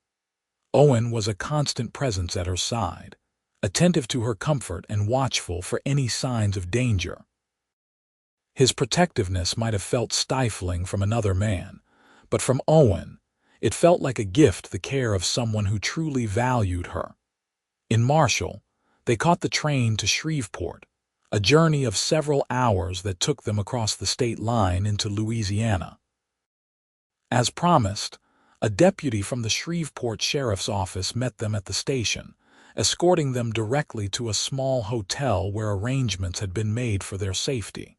Owen was a constant presence at her side, attentive to her comfort and watchful for any signs of danger. His protectiveness might have felt stifling from another man, but from Owen, it felt like a gift, the care of someone who truly valued her. In Marshall, they caught the train to Shreveport, a journey of several hours that took them across the state line into Louisiana. As promised, a deputy from the Shreveport Sheriff's Office met them at the station, escorting them directly to a small hotel where arrangements had been made for their safety.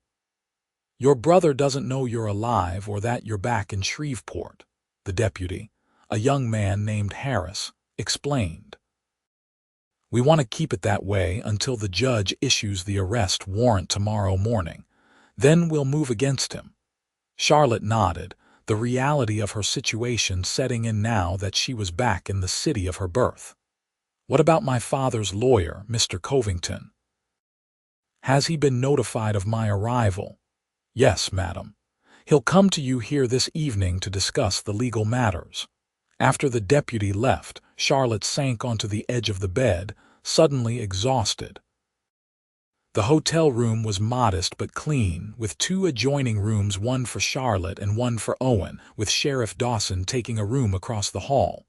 "Your brother doesn't know you're alive or that you're back in Shreveport," the deputy, a young man named Harris, explained. "We want to keep it that way until the judge issues the arrest warrant tomorrow morning. Then we'll move against him." Charlotte nodded, the reality of her situation setting in now that she was back in the city of her birth. "What about my father's lawyer, Mr. Covington? Has he been notified of my arrival?" "Yes, madam. He'll come to you here this evening to discuss the legal matters." After the deputy left, Charlotte sank onto the edge of the bed, suddenly exhausted. The hotel room was modest but clean, with 2 adjoining rooms, one for Charlotte and one for Owen, with Sheriff Dawson taking a room across the hall.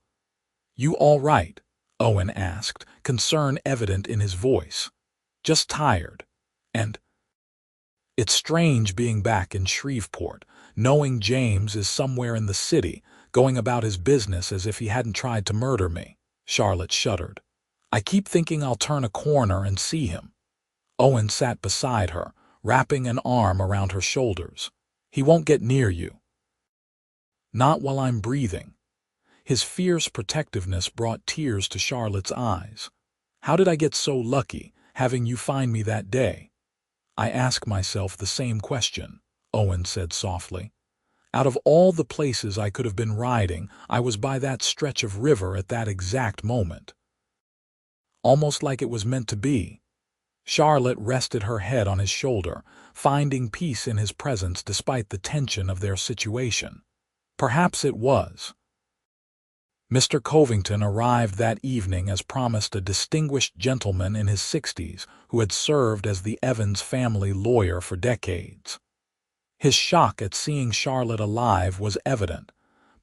"You all right?" Owen asked, concern evident in his voice. "Just tired. And it's strange being back in Shreveport, knowing James is somewhere in the city, going about his business as if he hadn't tried to murder me." Charlotte shuddered. "I keep thinking I'll turn a corner and see him." Owen sat beside her, wrapping an arm around her shoulders. "He won't get near you." "Not while I'm breathing." His fierce protectiveness brought tears to Charlotte's eyes. "How did I get so lucky, having you find me that day?" "I ask myself the same question," Owen said softly. "Out of all the places I could have been riding, I was by that stretch of river at that exact moment. Almost like it was meant to be." Charlotte rested her head on his shoulder, finding peace in his presence despite the tension of their situation. Perhaps it was. Mr. Covington arrived that evening as promised, a distinguished gentleman in his 60s who had served as the Evans family lawyer for decades. His shock at seeing Charlotte alive was evident,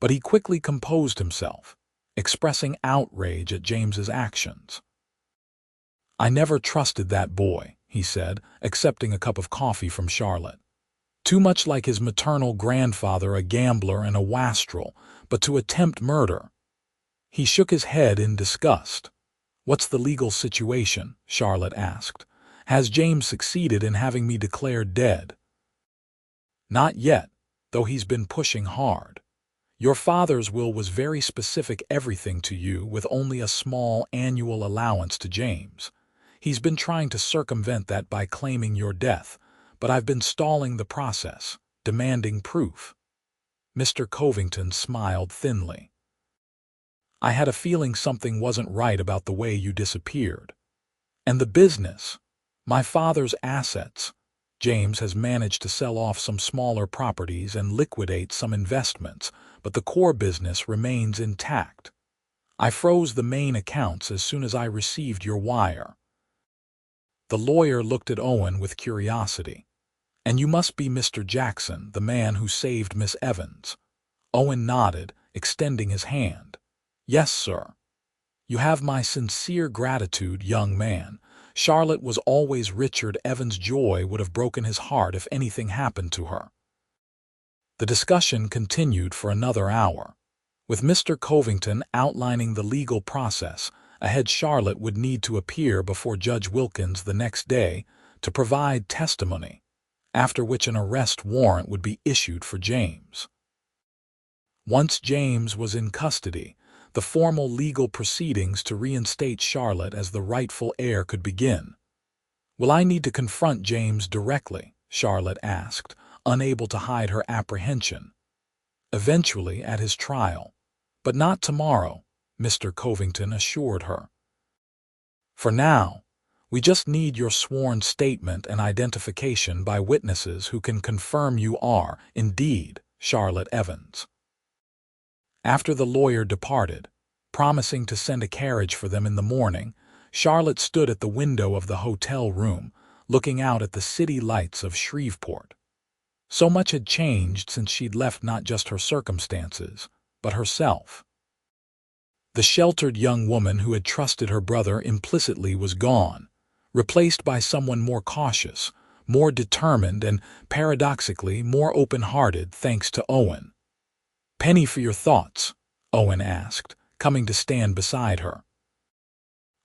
but he quickly composed himself, expressing outrage at James's actions. "I never trusted that boy," he said, accepting a cup of coffee from Charlotte. "Too much like his maternal grandfather, a gambler and a wastrel, but to attempt murder." He shook his head in disgust. "What's the legal situation?" Charlotte asked. "Has James succeeded in having me declared dead?" "Not yet, though he's been pushing hard. Your father's will was very specific, everything to you, with only a small annual allowance to James. He's been trying to circumvent that by claiming your death, but I've been stalling the process, demanding proof." Mr. Covington smiled thinly. "I had a feeling something wasn't right about the way you disappeared. And the business, my father's assets. James has managed to sell off some smaller properties and liquidate some investments, but the core business remains intact. I froze the main accounts as soon as I received your wire." The lawyer looked at Owen with curiosity. "And you must be Mr. Jackson, the man who saved Miss Evans." Owen nodded, extending his hand. "Yes, sir." "You have my sincere gratitude, young man. Charlotte was always Richard Evans' joy, would have broken his heart if anything happened to her." The discussion continued for another hour, with Mr. Covington outlining the legal process ahead. Charlotte would need to appear before Judge Wilkins the next day to provide testimony, after which an arrest warrant would be issued for James. Once James was in custody, the formal legal proceedings to reinstate Charlotte as the rightful heir could begin. "Will I need to confront James directly?" Charlotte asked, unable to hide her apprehension. "Eventually at his trial, but not tomorrow," Mr. Covington assured her. "For now, we just need your sworn statement and identification by witnesses who can confirm you are, indeed, Charlotte Evans." After the lawyer departed, promising to send a carriage for them in the morning, Charlotte stood at the window of the hotel room, looking out at the city lights of Shreveport. So much had changed since she'd left, not just her circumstances, but herself. The sheltered young woman who had trusted her brother implicitly was gone, replaced by someone more cautious, more determined, and, paradoxically, more open-hearted thanks to Owen. "Penny for your thoughts?" Owen asked, coming to stand beside her.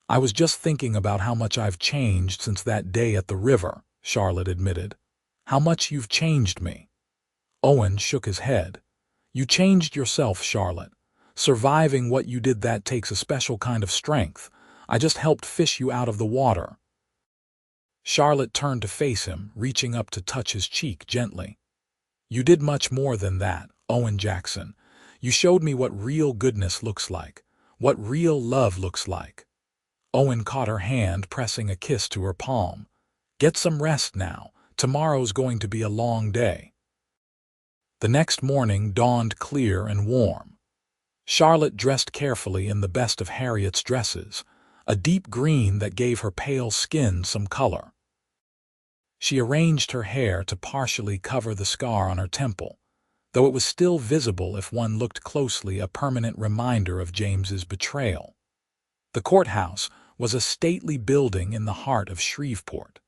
"I was just thinking about how much I've changed since that day at the river," Charlotte admitted. "How much you've changed me." Owen shook his head. "You changed yourself, Charlotte. Surviving what you did, that takes a special kind of strength. I just helped fish you out of the water." Charlotte turned to face him, reaching up to touch his cheek gently. "You did much more than that, Owen Jackson. You showed me what real goodness looks like, what real love looks like." Owen caught her hand, pressing a kiss to her palm. "Get some rest now. Tomorrow's going to be a long day." The next morning dawned clear and warm. Charlotte dressed carefully in the best of Harriet's dresses, a deep green that gave her pale skin some color. She arranged her hair to partially cover the scar on her temple, though it was still visible if one looked closely, a permanent reminder of James's betrayal. The courthouse was a stately building in the heart of Shreveport.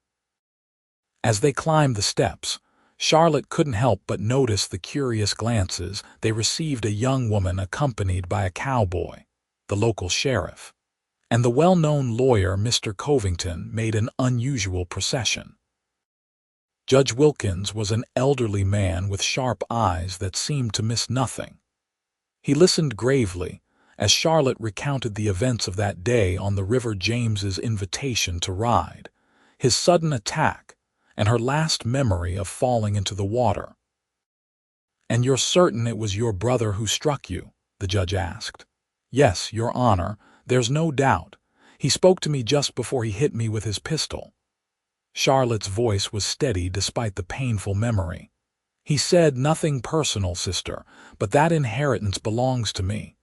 As they climbed the steps, Charlotte couldn't help but notice the curious glances they received. A young woman accompanied by a cowboy, the local sheriff, and the well-known lawyer Mr. Covington made an unusual procession. Judge Wilkins was an elderly man with sharp eyes that seemed to miss nothing. He listened gravely as Charlotte recounted the events of that day on the river, James's invitation to ride, his sudden attack, and her last memory of falling into the water. "And you're certain it was your brother who struck you?" the judge asked. "Yes, Your Honor, there's no doubt. He spoke to me just before he hit me with his pistol." Charlotte's voice was steady despite the painful memory. "He said, 'Nothing personal, sister, but that inheritance belongs to me.'"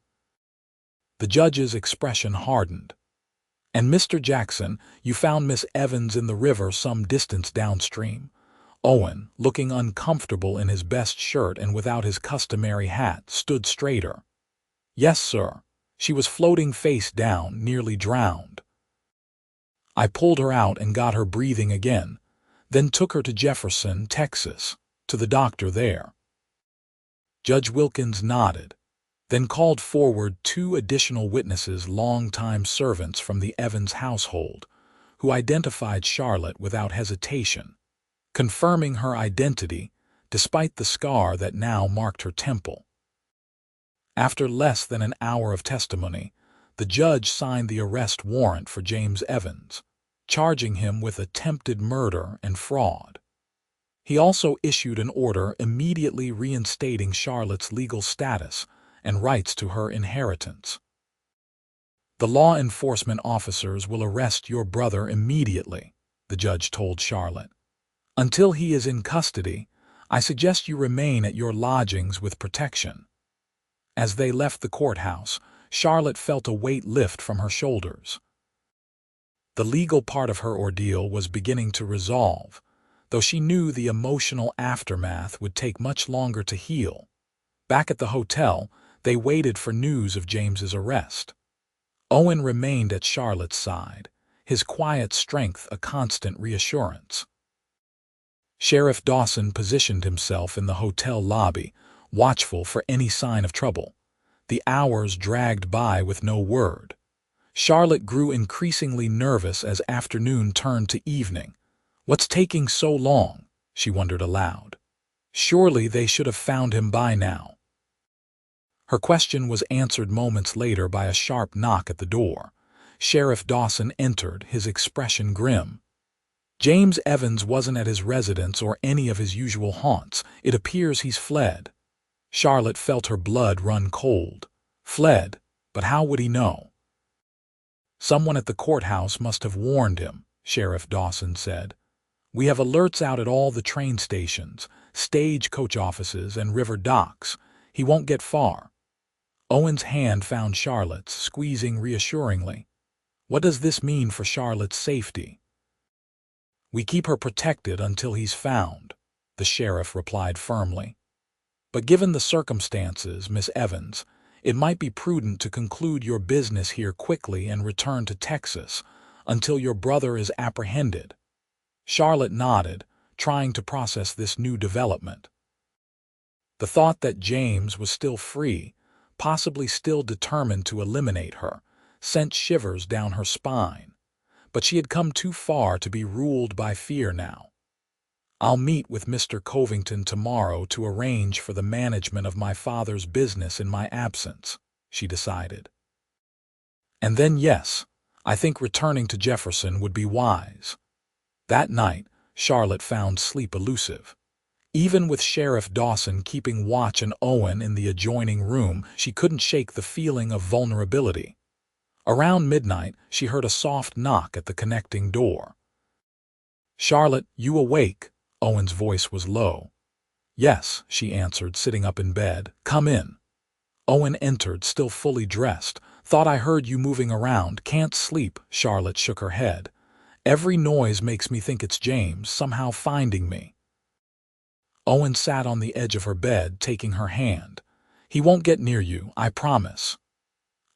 The judge's expression hardened. "And Mr. Jackson, you found Miss Evans in the river some distance downstream?" Owen, looking uncomfortable in his best shirt and without his customary hat, stood straighter. "Yes, sir. She was floating face down, nearly drowned. I pulled her out and got her breathing again, then took her to Jefferson, Texas, to the doctor there." Judge Wilkins nodded, then called forward 2 additional witnesses, longtime servants from the Evans household, who identified Charlotte without hesitation, confirming her identity despite the scar that now marked her temple. After less than an hour of testimony, the judge signed the arrest warrant for James Evans, charging him with attempted murder and fraud. He also issued an order immediately reinstating Charlotte's legal status and rights to her inheritance. "The law enforcement officers will arrest your brother immediately," the judge told Charlotte. "Until he is in custody, I suggest you remain at your lodgings with protection." As they left the courthouse, Charlotte felt a weight lift from her shoulders. The legal part of her ordeal was beginning to resolve, though she knew the emotional aftermath would take much longer to heal. Back at the hotel, they waited for news of James's arrest. Owen remained at Charlotte's side, his quiet strength a constant reassurance. Sheriff Dawson positioned himself in the hotel lobby, watchful for any sign of trouble. The hours dragged by with no word. Charlotte grew increasingly nervous as afternoon turned to evening. "What's taking so long?" she wondered aloud. "Surely they should have found him by now." Her question was answered moments later by a sharp knock at the door. Sheriff Dawson entered, his expression grim. "James Evans wasn't at his residence or any of his usual haunts. It appears he's fled." Charlotte felt her blood run cold. Fled? But how would he know? "Someone at the courthouse must have warned him," Sheriff Dawson said. "We have alerts out at all the train stations, stagecoach offices, and river docks. He won't get far." Owen's hand found Charlotte's, squeezing reassuringly. "What does this mean for Charlotte's safety?" "We keep her protected until he's found," the sheriff replied firmly. "But given the circumstances, Miss Evans, it might be prudent to conclude your business here quickly and return to Texas until your brother is apprehended." Charlotte nodded, trying to process this new development. The thought that James was still free, possibly still determined to eliminate her, sent shivers down her spine. But she had come too far to be ruled by fear now. "I'll meet with Mr. Covington tomorrow to arrange for the management of my father's business in my absence," she decided. "And then, yes, I think returning to Jefferson would be wise." That night, Charlotte found sleep elusive. Even with Sheriff Dawson keeping watch and Owen in the adjoining room, she couldn't shake the feeling of vulnerability. Around midnight, she heard a soft knock at the connecting door. "Charlotte, you awake?" Owen's voice was low. Yes, she answered, sitting up in bed. Come in. Owen entered, still fully dressed. Thought I heard you moving around. Can't sleep. Charlotte shook her head. Every noise makes me think it's James, somehow finding me. Owen sat on the edge of her bed, taking her hand. He won't get near you, I promise.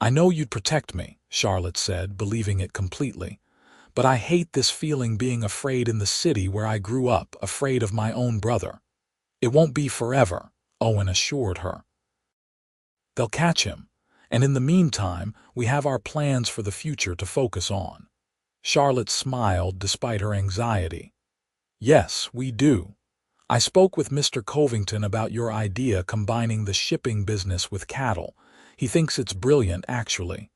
I know you'd protect me, Charlotte said, believing it completely. But I hate this feeling, being afraid in the city where I grew up, afraid of my own brother. It won't be forever, Owen assured her. They'll catch him, and in the meantime, we have our plans for the future to focus on. Charlotte smiled despite her anxiety. Yes, we do. I spoke with Mr. Covington about your idea combining the shipping business with cattle. He thinks it's brilliant, actually.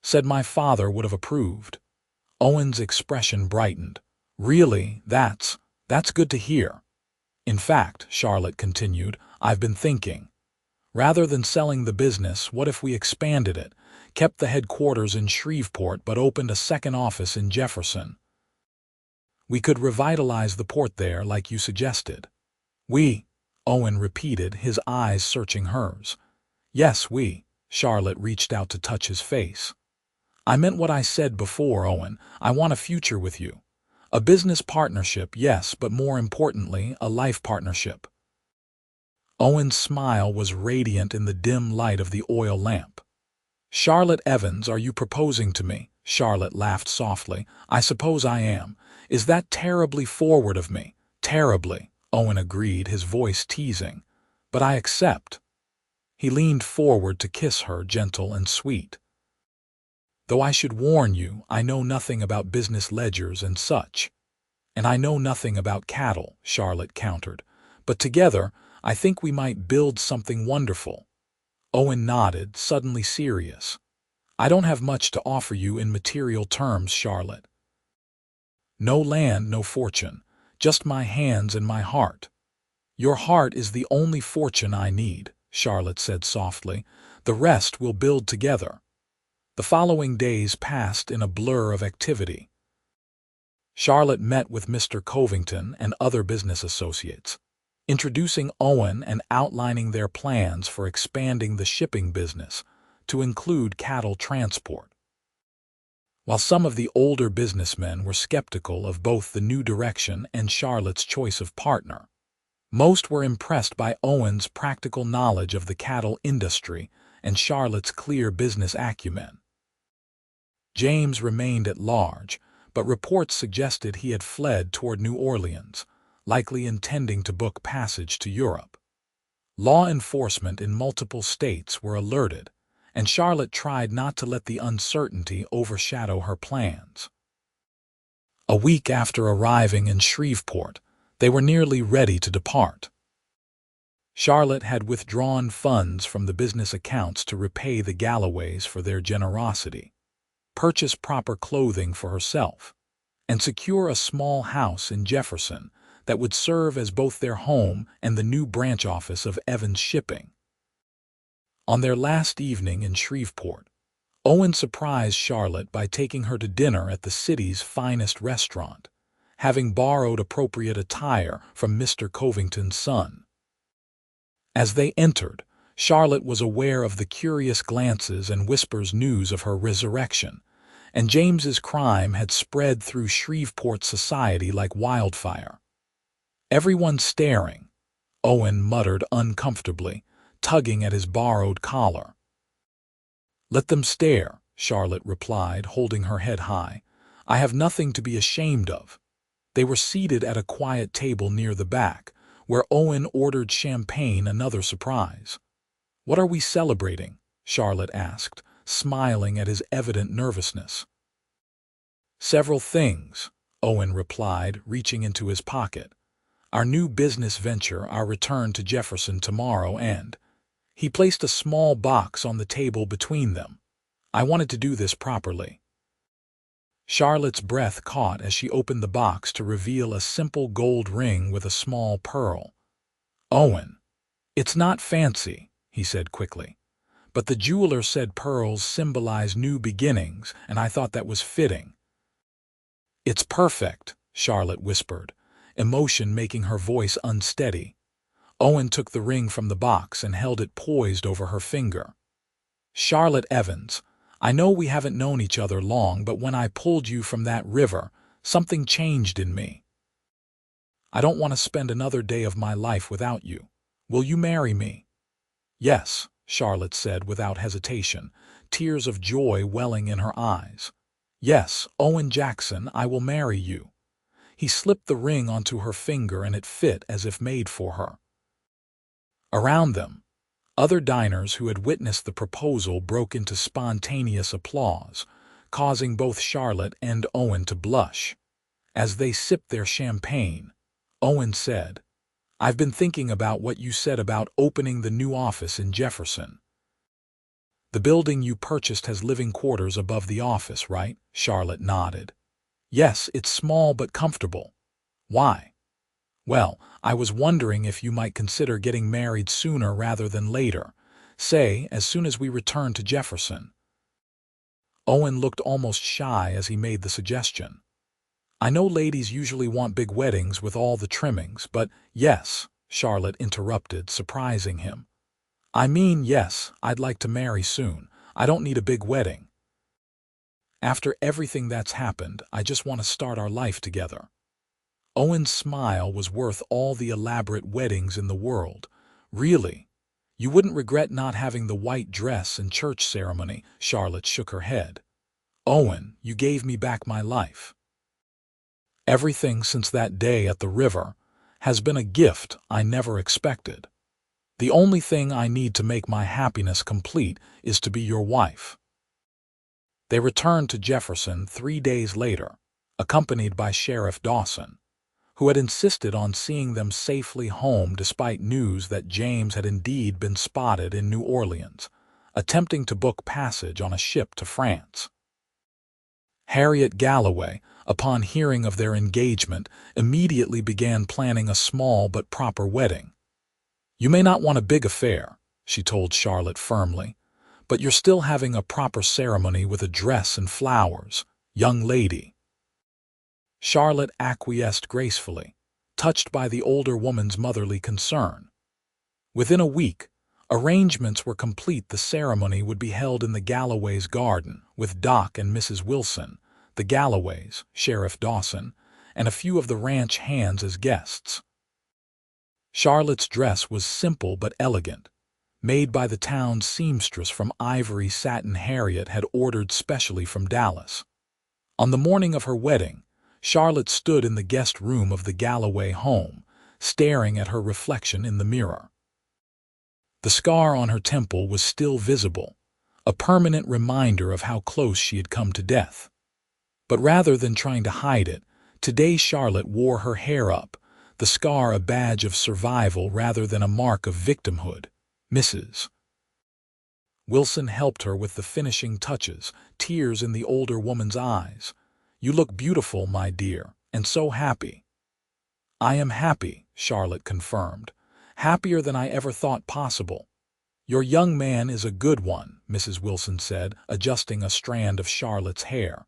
Said my father would have approved. Owen's expression brightened. Really, that's good to hear. In fact, Charlotte continued, I've been thinking. Rather than selling the business, what if we expanded it, kept the headquarters in Shreveport but opened a second office in Jefferson? We could revitalize the port there like you suggested. We, Owen repeated, his eyes searching hers. Yes, we. Charlotte reached out to touch his face. I meant what I said before, Owen. I want a future with you. A business partnership, yes, but more importantly, a life partnership. Owen's smile was radiant in the dim light of the oil lamp. Charlotte Evans, are you proposing to me? Charlotte laughed softly. I suppose I am. Is that terribly forward of me? Terribly, Owen agreed, his voice teasing. But I accept. He leaned forward to kiss her, gentle and sweet. Though I should warn you, I know nothing about business ledgers and such. And I know nothing about cattle, Charlotte countered. But together, I think we might build something wonderful. Owen nodded, suddenly serious. I don't have much to offer you in material terms, Charlotte. No land, no fortune, just my hands and my heart. Your heart is the only fortune I need, Charlotte said softly. The rest we'll build together. The following days passed in a blur of activity. Charlotte met with Mr. Covington and other business associates, introducing Owen and outlining their plans for expanding the shipping business to include cattle transport. While some of the older businessmen were skeptical of both the new direction and Charlotte's choice of partner, most were impressed by Owen's practical knowledge of the cattle industry and Charlotte's clear business acumen. James remained at large, but reports suggested he had fled toward New Orleans, likely intending to book passage to Europe. Law enforcement in multiple states were alerted, and Charlotte tried not to let the uncertainty overshadow her plans. A week after arriving in Shreveport, they were nearly ready to depart. Charlotte had withdrawn funds from the business accounts to repay the Galloways for their generosity, purchase proper clothing for herself, and secure a small house in Jefferson that would serve as both their home and the new branch office of Evans Shipping. On their last evening in Shreveport, Owen surprised Charlotte by taking her to dinner at the city's finest restaurant, having borrowed appropriate attire from Mr. Covington's son. As they entered, Charlotte was aware of the curious glances and whispers news of her resurrection, and James's crime had spread through Shreveport society like wildfire. Everyone staring, Owen muttered uncomfortably, tugging at his borrowed collar. Let them stare, Charlotte replied, holding her head high. I have nothing to be ashamed of. They were seated at a quiet table near the back, where Owen ordered champagne, another surprise. What are we celebrating? Charlotte asked, smiling at his evident nervousness. Several things, Owen replied, reaching into his pocket. Our new business venture, our return to Jefferson tomorrow, and he placed a small box on the table between them. I wanted to do this properly. Charlotte's breath caught as she opened the box to reveal a simple gold ring with a small pearl. Owen, it's not fancy, he said quickly, but the jeweler said pearls symbolize new beginnings, and I thought that was fitting. It's perfect, Charlotte whispered. emotion making her voice unsteady. Owen took the ring from the box and held it poised over her finger. "Charlotte Evans, I know we haven't known each other long, but when I pulled you from that river, something changed in me. I don't want to spend another day of my life without you. Will you marry me?" "Yes," Charlotte said without hesitation, tears of joy welling in her eyes. "Yes, Owen Jackson, I will marry you." He slipped the ring onto her finger and it fit as if made for her. Around them, other diners who had witnessed the proposal broke into spontaneous applause, causing both Charlotte and Owen to blush. As they sipped their champagne, Owen said, "I've been thinking about what you said about opening the new office in Jefferson. The building you purchased has living quarters above the office, right?" Charlotte nodded. "Yes, it's small but comfortable." "Why?" "Well, I was wondering if you might consider getting married sooner rather than later, say, as soon as we return to Jefferson." Owen looked almost shy as he made the suggestion. "I know ladies usually want big weddings with all the trimmings, but yes," Charlotte interrupted, surprising him. "I mean, yes, I'd like to marry soon. I don't need a big wedding. After everything that's happened, I just want to start our life together." Owen's smile was worth all the elaborate weddings in the world. "Really? You wouldn't regret not having the white dress and church ceremony?" Charlotte shook her head. "Owen, you gave me back my life. Everything since that day at the river has been a gift I never expected. The only thing I need to make my happiness complete is to be your wife." They returned to Jefferson 3 days later, accompanied by Sheriff Dawson, who had insisted on seeing them safely home despite news that James had indeed been spotted in New Orleans, attempting to book passage on a ship to France. Harriet Galloway, upon hearing of their engagement, immediately began planning a small but proper wedding. "You may not want a big affair," she told Charlotte firmly, "but you're still having a proper ceremony with a dress and flowers, young lady." Charlotte acquiesced gracefully, touched by the older woman's motherly concern. Within a week, arrangements were complete. The ceremony would be held in the Galloways' garden, with Doc and Mrs. Wilson, the Galloways, Sheriff Dawson, and a few of the ranch hands as guests. Charlotte's dress was simple but elegant, made by the town's seamstress from ivory satin Harriet had ordered specially from Dallas. On the morning of her wedding, Charlotte stood in the guest room of the Galloway home, staring at her reflection in the mirror. The scar on her temple was still visible, a permanent reminder of how close she had come to death. But rather than trying to hide it, today Charlotte wore her hair up, the scar a badge of survival rather than a mark of victimhood. Mrs. Wilson helped her with the finishing touches, tears in the older woman's eyes. "You look beautiful, my dear, and so happy." "I am happy," Charlotte confirmed. "Happier than I ever thought possible." "Your young man is a good one," Mrs. Wilson said, adjusting a strand of Charlotte's hair.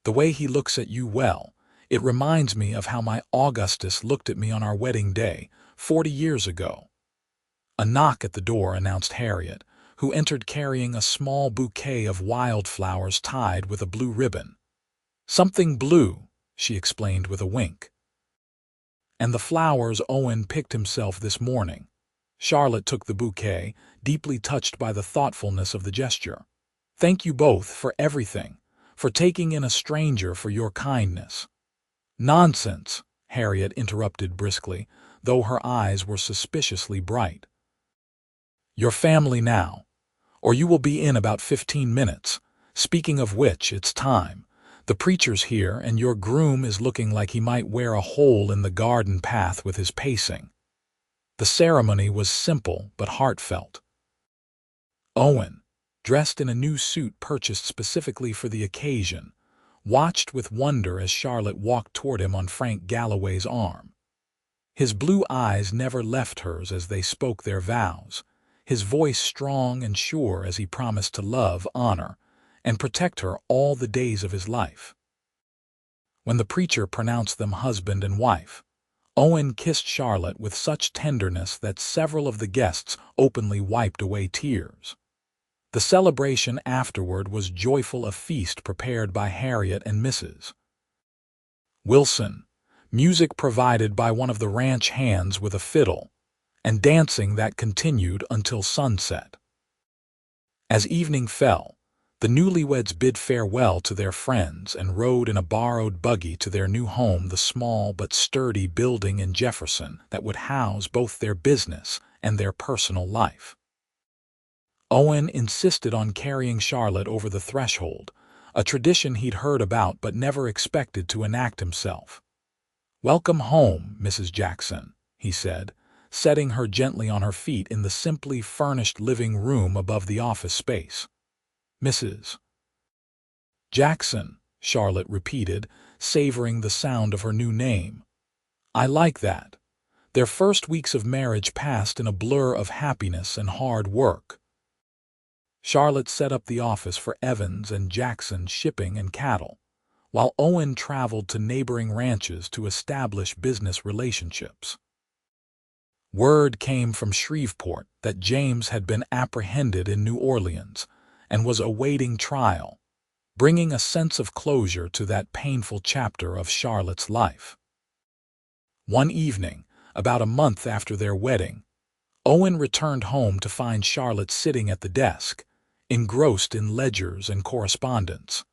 "The way he looks at you, well, it reminds me of how my Augustus looked at me on our wedding day, 40 years ago." A knock at the door announced Harriet, who entered carrying a small bouquet of wildflowers tied with a blue ribbon. "Something blue," she explained with a wink. "And the flowers Owen picked himself this morning." Charlotte took the bouquet, deeply touched by the thoughtfulness of the gesture. "Thank you both for everything, for taking in a stranger, for your kindness." "Nonsense," Harriet interrupted briskly, though her eyes were suspiciously bright. "Your family now, or you will be in about 15 minutes. Speaking of which, it's time. The preacher's here, and your groom is looking like he might wear a hole in the garden path with his pacing." The ceremony was simple but heartfelt. Owen, dressed in a new suit purchased specifically for the occasion, watched with wonder as Charlotte walked toward him on Frank Galloway's arm. His blue eyes never left hers as they spoke their vows, his voice strong and sure as he promised to love, honor, and protect her all the days of his life. when the preacher pronounced them husband and wife. Owen kissed Charlotte with such tenderness that several of the guests openly wiped away tears. The celebration afterward was joyful, a feast prepared by Harriet and Mrs. Wilson, music provided by one of the ranch hands with a fiddle, and dancing that continued until sunset. As evening fell, the newlyweds bid farewell to their friends and rode in a borrowed buggy to their new home, the small but sturdy building in Jefferson that would house both their business and their personal life. Owen insisted on carrying Charlotte over the threshold, a tradition he'd heard about but never expected to enact himself. "Welcome home, Mrs. Jackson," he said, setting her gently on her feet in the simply furnished living room above the office space. "Mrs. Jackson," Charlotte repeated, savoring the sound of her new name. "I like that." Their first weeks of marriage passed in a blur of happiness and hard work. Charlotte set up the office for Evans and Jackson Shipping and Cattle, while Owen traveled to neighboring ranches to establish business relationships. Word came from Shreveport that James had been apprehended in New Orleans and was awaiting trial, bringing a sense of closure to that painful chapter of Charlotte's life. One evening, about a month after their wedding, Owen returned home to find Charlotte sitting at the desk, engrossed in ledgers and correspondence.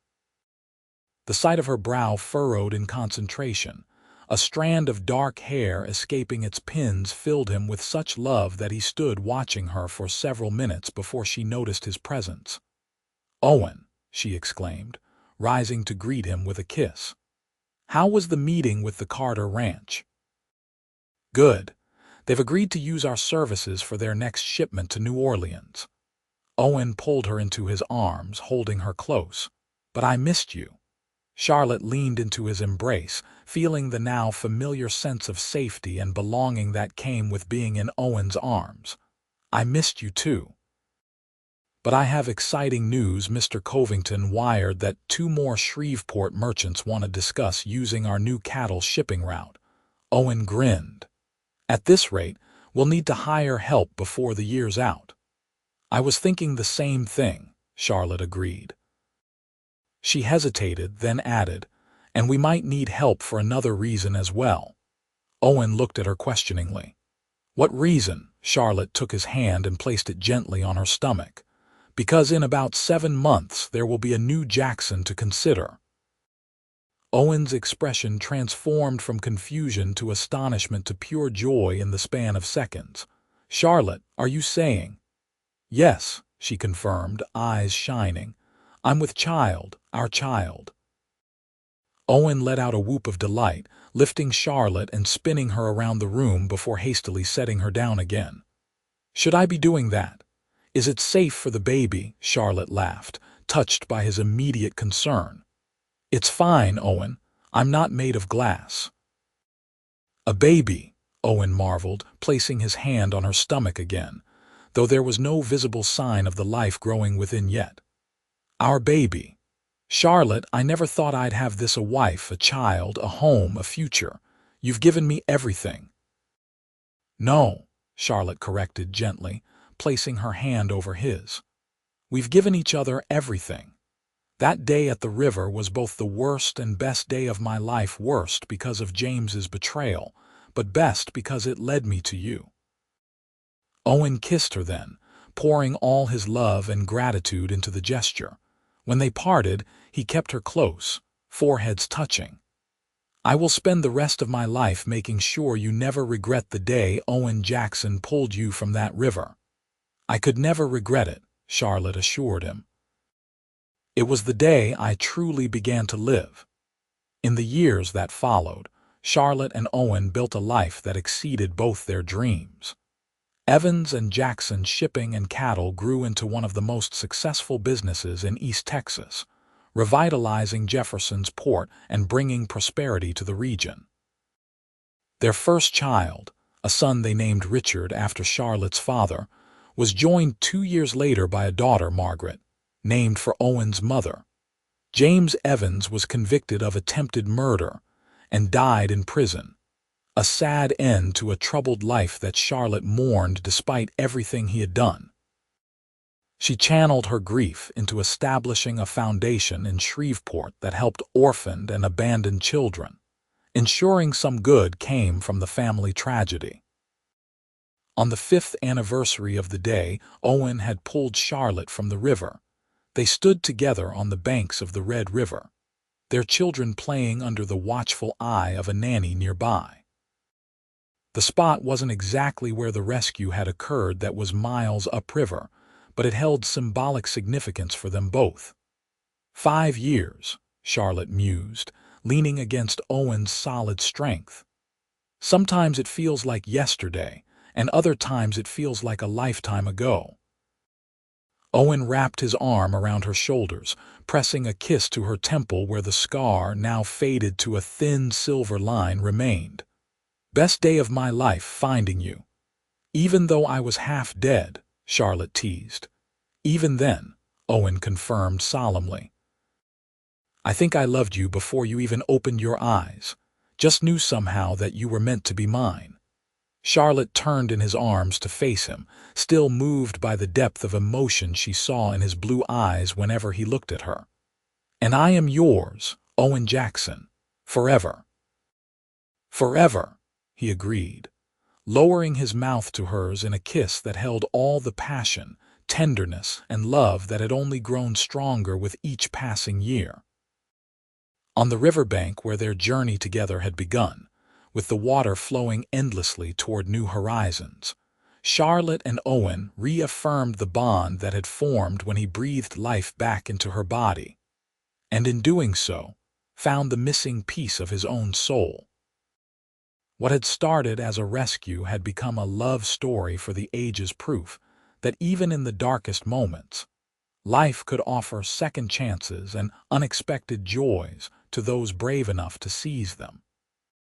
The sight of her brow furrowed in concentration, a strand of dark hair escaping its pins, filled him with such love that he stood watching her for several minutes before she noticed his presence. "Owen," she exclaimed, rising to greet him with a kiss. "How was the meeting with the Carter Ranch?" "Good. They've agreed to use our services for their next shipment to New Orleans." Owen pulled her into his arms, holding her close. "But I missed you." Charlotte leaned into his embrace, feeling the now familiar sense of safety and belonging that came with being in Owen's arms. "I missed you too." "But I have exciting news. Mr. Covington wired that 2 more Shreveport merchants want to discuss using our new cattle shipping route." Owen grinned. "At this rate, we'll need to hire help before the year's out." "I was thinking the same thing," Charlotte agreed. She hesitated, then added, "And we might need help for another reason as well." Owen looked at her questioningly. "What reason?" Charlotte took his hand and placed it gently on her stomach. "Because in about 7 months there will be a new Jackson to consider." Owen's expression transformed from confusion to astonishment to pure joy in the span of seconds. "Charlotte, are you saying—" "Yes," she confirmed, eyes shining. "I'm with child, our child." Owen let out a whoop of delight, lifting Charlotte and spinning her around the room before hastily setting her down again. "Should I be doing that? Is it safe for the baby?" Charlotte laughed, touched by his immediate concern. "It's fine, Owen. I'm not made of glass." "A baby," Owen marveled, placing his hand on her stomach again, though there was no visible sign of the life growing within yet. "Our baby. Charlotte, I never thought I'd have this: a wife, a child, a home, a future. You've given me everything." "No," Charlotte corrected gently, placing her hand over his. "We've given each other everything. That day at the river was both the worst and best day of my life, worst because of James's betrayal, but best because it led me to you." Owen kissed her then, pouring all his love and gratitude into the gesture. When they parted, he kept her close, foreheads touching. "I will spend the rest of my life making sure you never regret the day Owen Jackson pulled you from that river." "I could never regret it," Charlotte assured him. "It was the day I truly began to live." In the years that followed, Charlotte and Owen built a life that exceeded both their dreams. Evans and Jackson Shipping and Cattle grew into one of the most successful businesses in East Texas, revitalizing Jefferson's port and bringing prosperity to the region. Their first child, a son they named Richard after Charlotte's father, was joined 2 years later by a daughter, Margaret, named for Owen's mother. James Evans was convicted of attempted murder and died in prison, a sad end to a troubled life that Charlotte mourned despite everything he had done. She channeled her grief into establishing a foundation in Shreveport that helped orphaned and abandoned children, ensuring some good came from the family tragedy. On the 5th anniversary of the day Owen had pulled Charlotte from the river, they stood together on the banks of the Red River, their children playing under the watchful eye of a nanny nearby. The spot wasn't exactly where the rescue had occurred, that was miles upriver, but it held symbolic significance for them both. 5 years, Charlotte mused, leaning against Owen's solid strength. Sometimes it feels like yesterday, and other times it feels like a lifetime ago. Owen wrapped his arm around her shoulders, pressing a kiss to her temple where the scar, now faded to a thin silver line, remained. "Best day of my life finding you. Even though I was half dead," Charlotte teased. "Even then," Owen confirmed solemnly. "I think I loved you before you even opened your eyes. Just knew somehow that you were meant to be mine." Charlotte turned in his arms to face him, still moved by the depth of emotion she saw in his blue eyes whenever he looked at her. "And I am yours, Owen Jackson, forever." "Forever," he agreed, lowering his mouth to hers in a kiss that held all the passion, tenderness, and love that had only grown stronger with each passing year. On the riverbank where their journey together had begun, with the water flowing endlessly toward new horizons, Charlotte and Owen reaffirmed the bond that had formed when he breathed life back into her body, and in doing so, found the missing piece of his own soul. What had started as a rescue had become a love story for the ages, proof that even in the darkest moments, life could offer second chances and unexpected joys to those brave enough to seize them.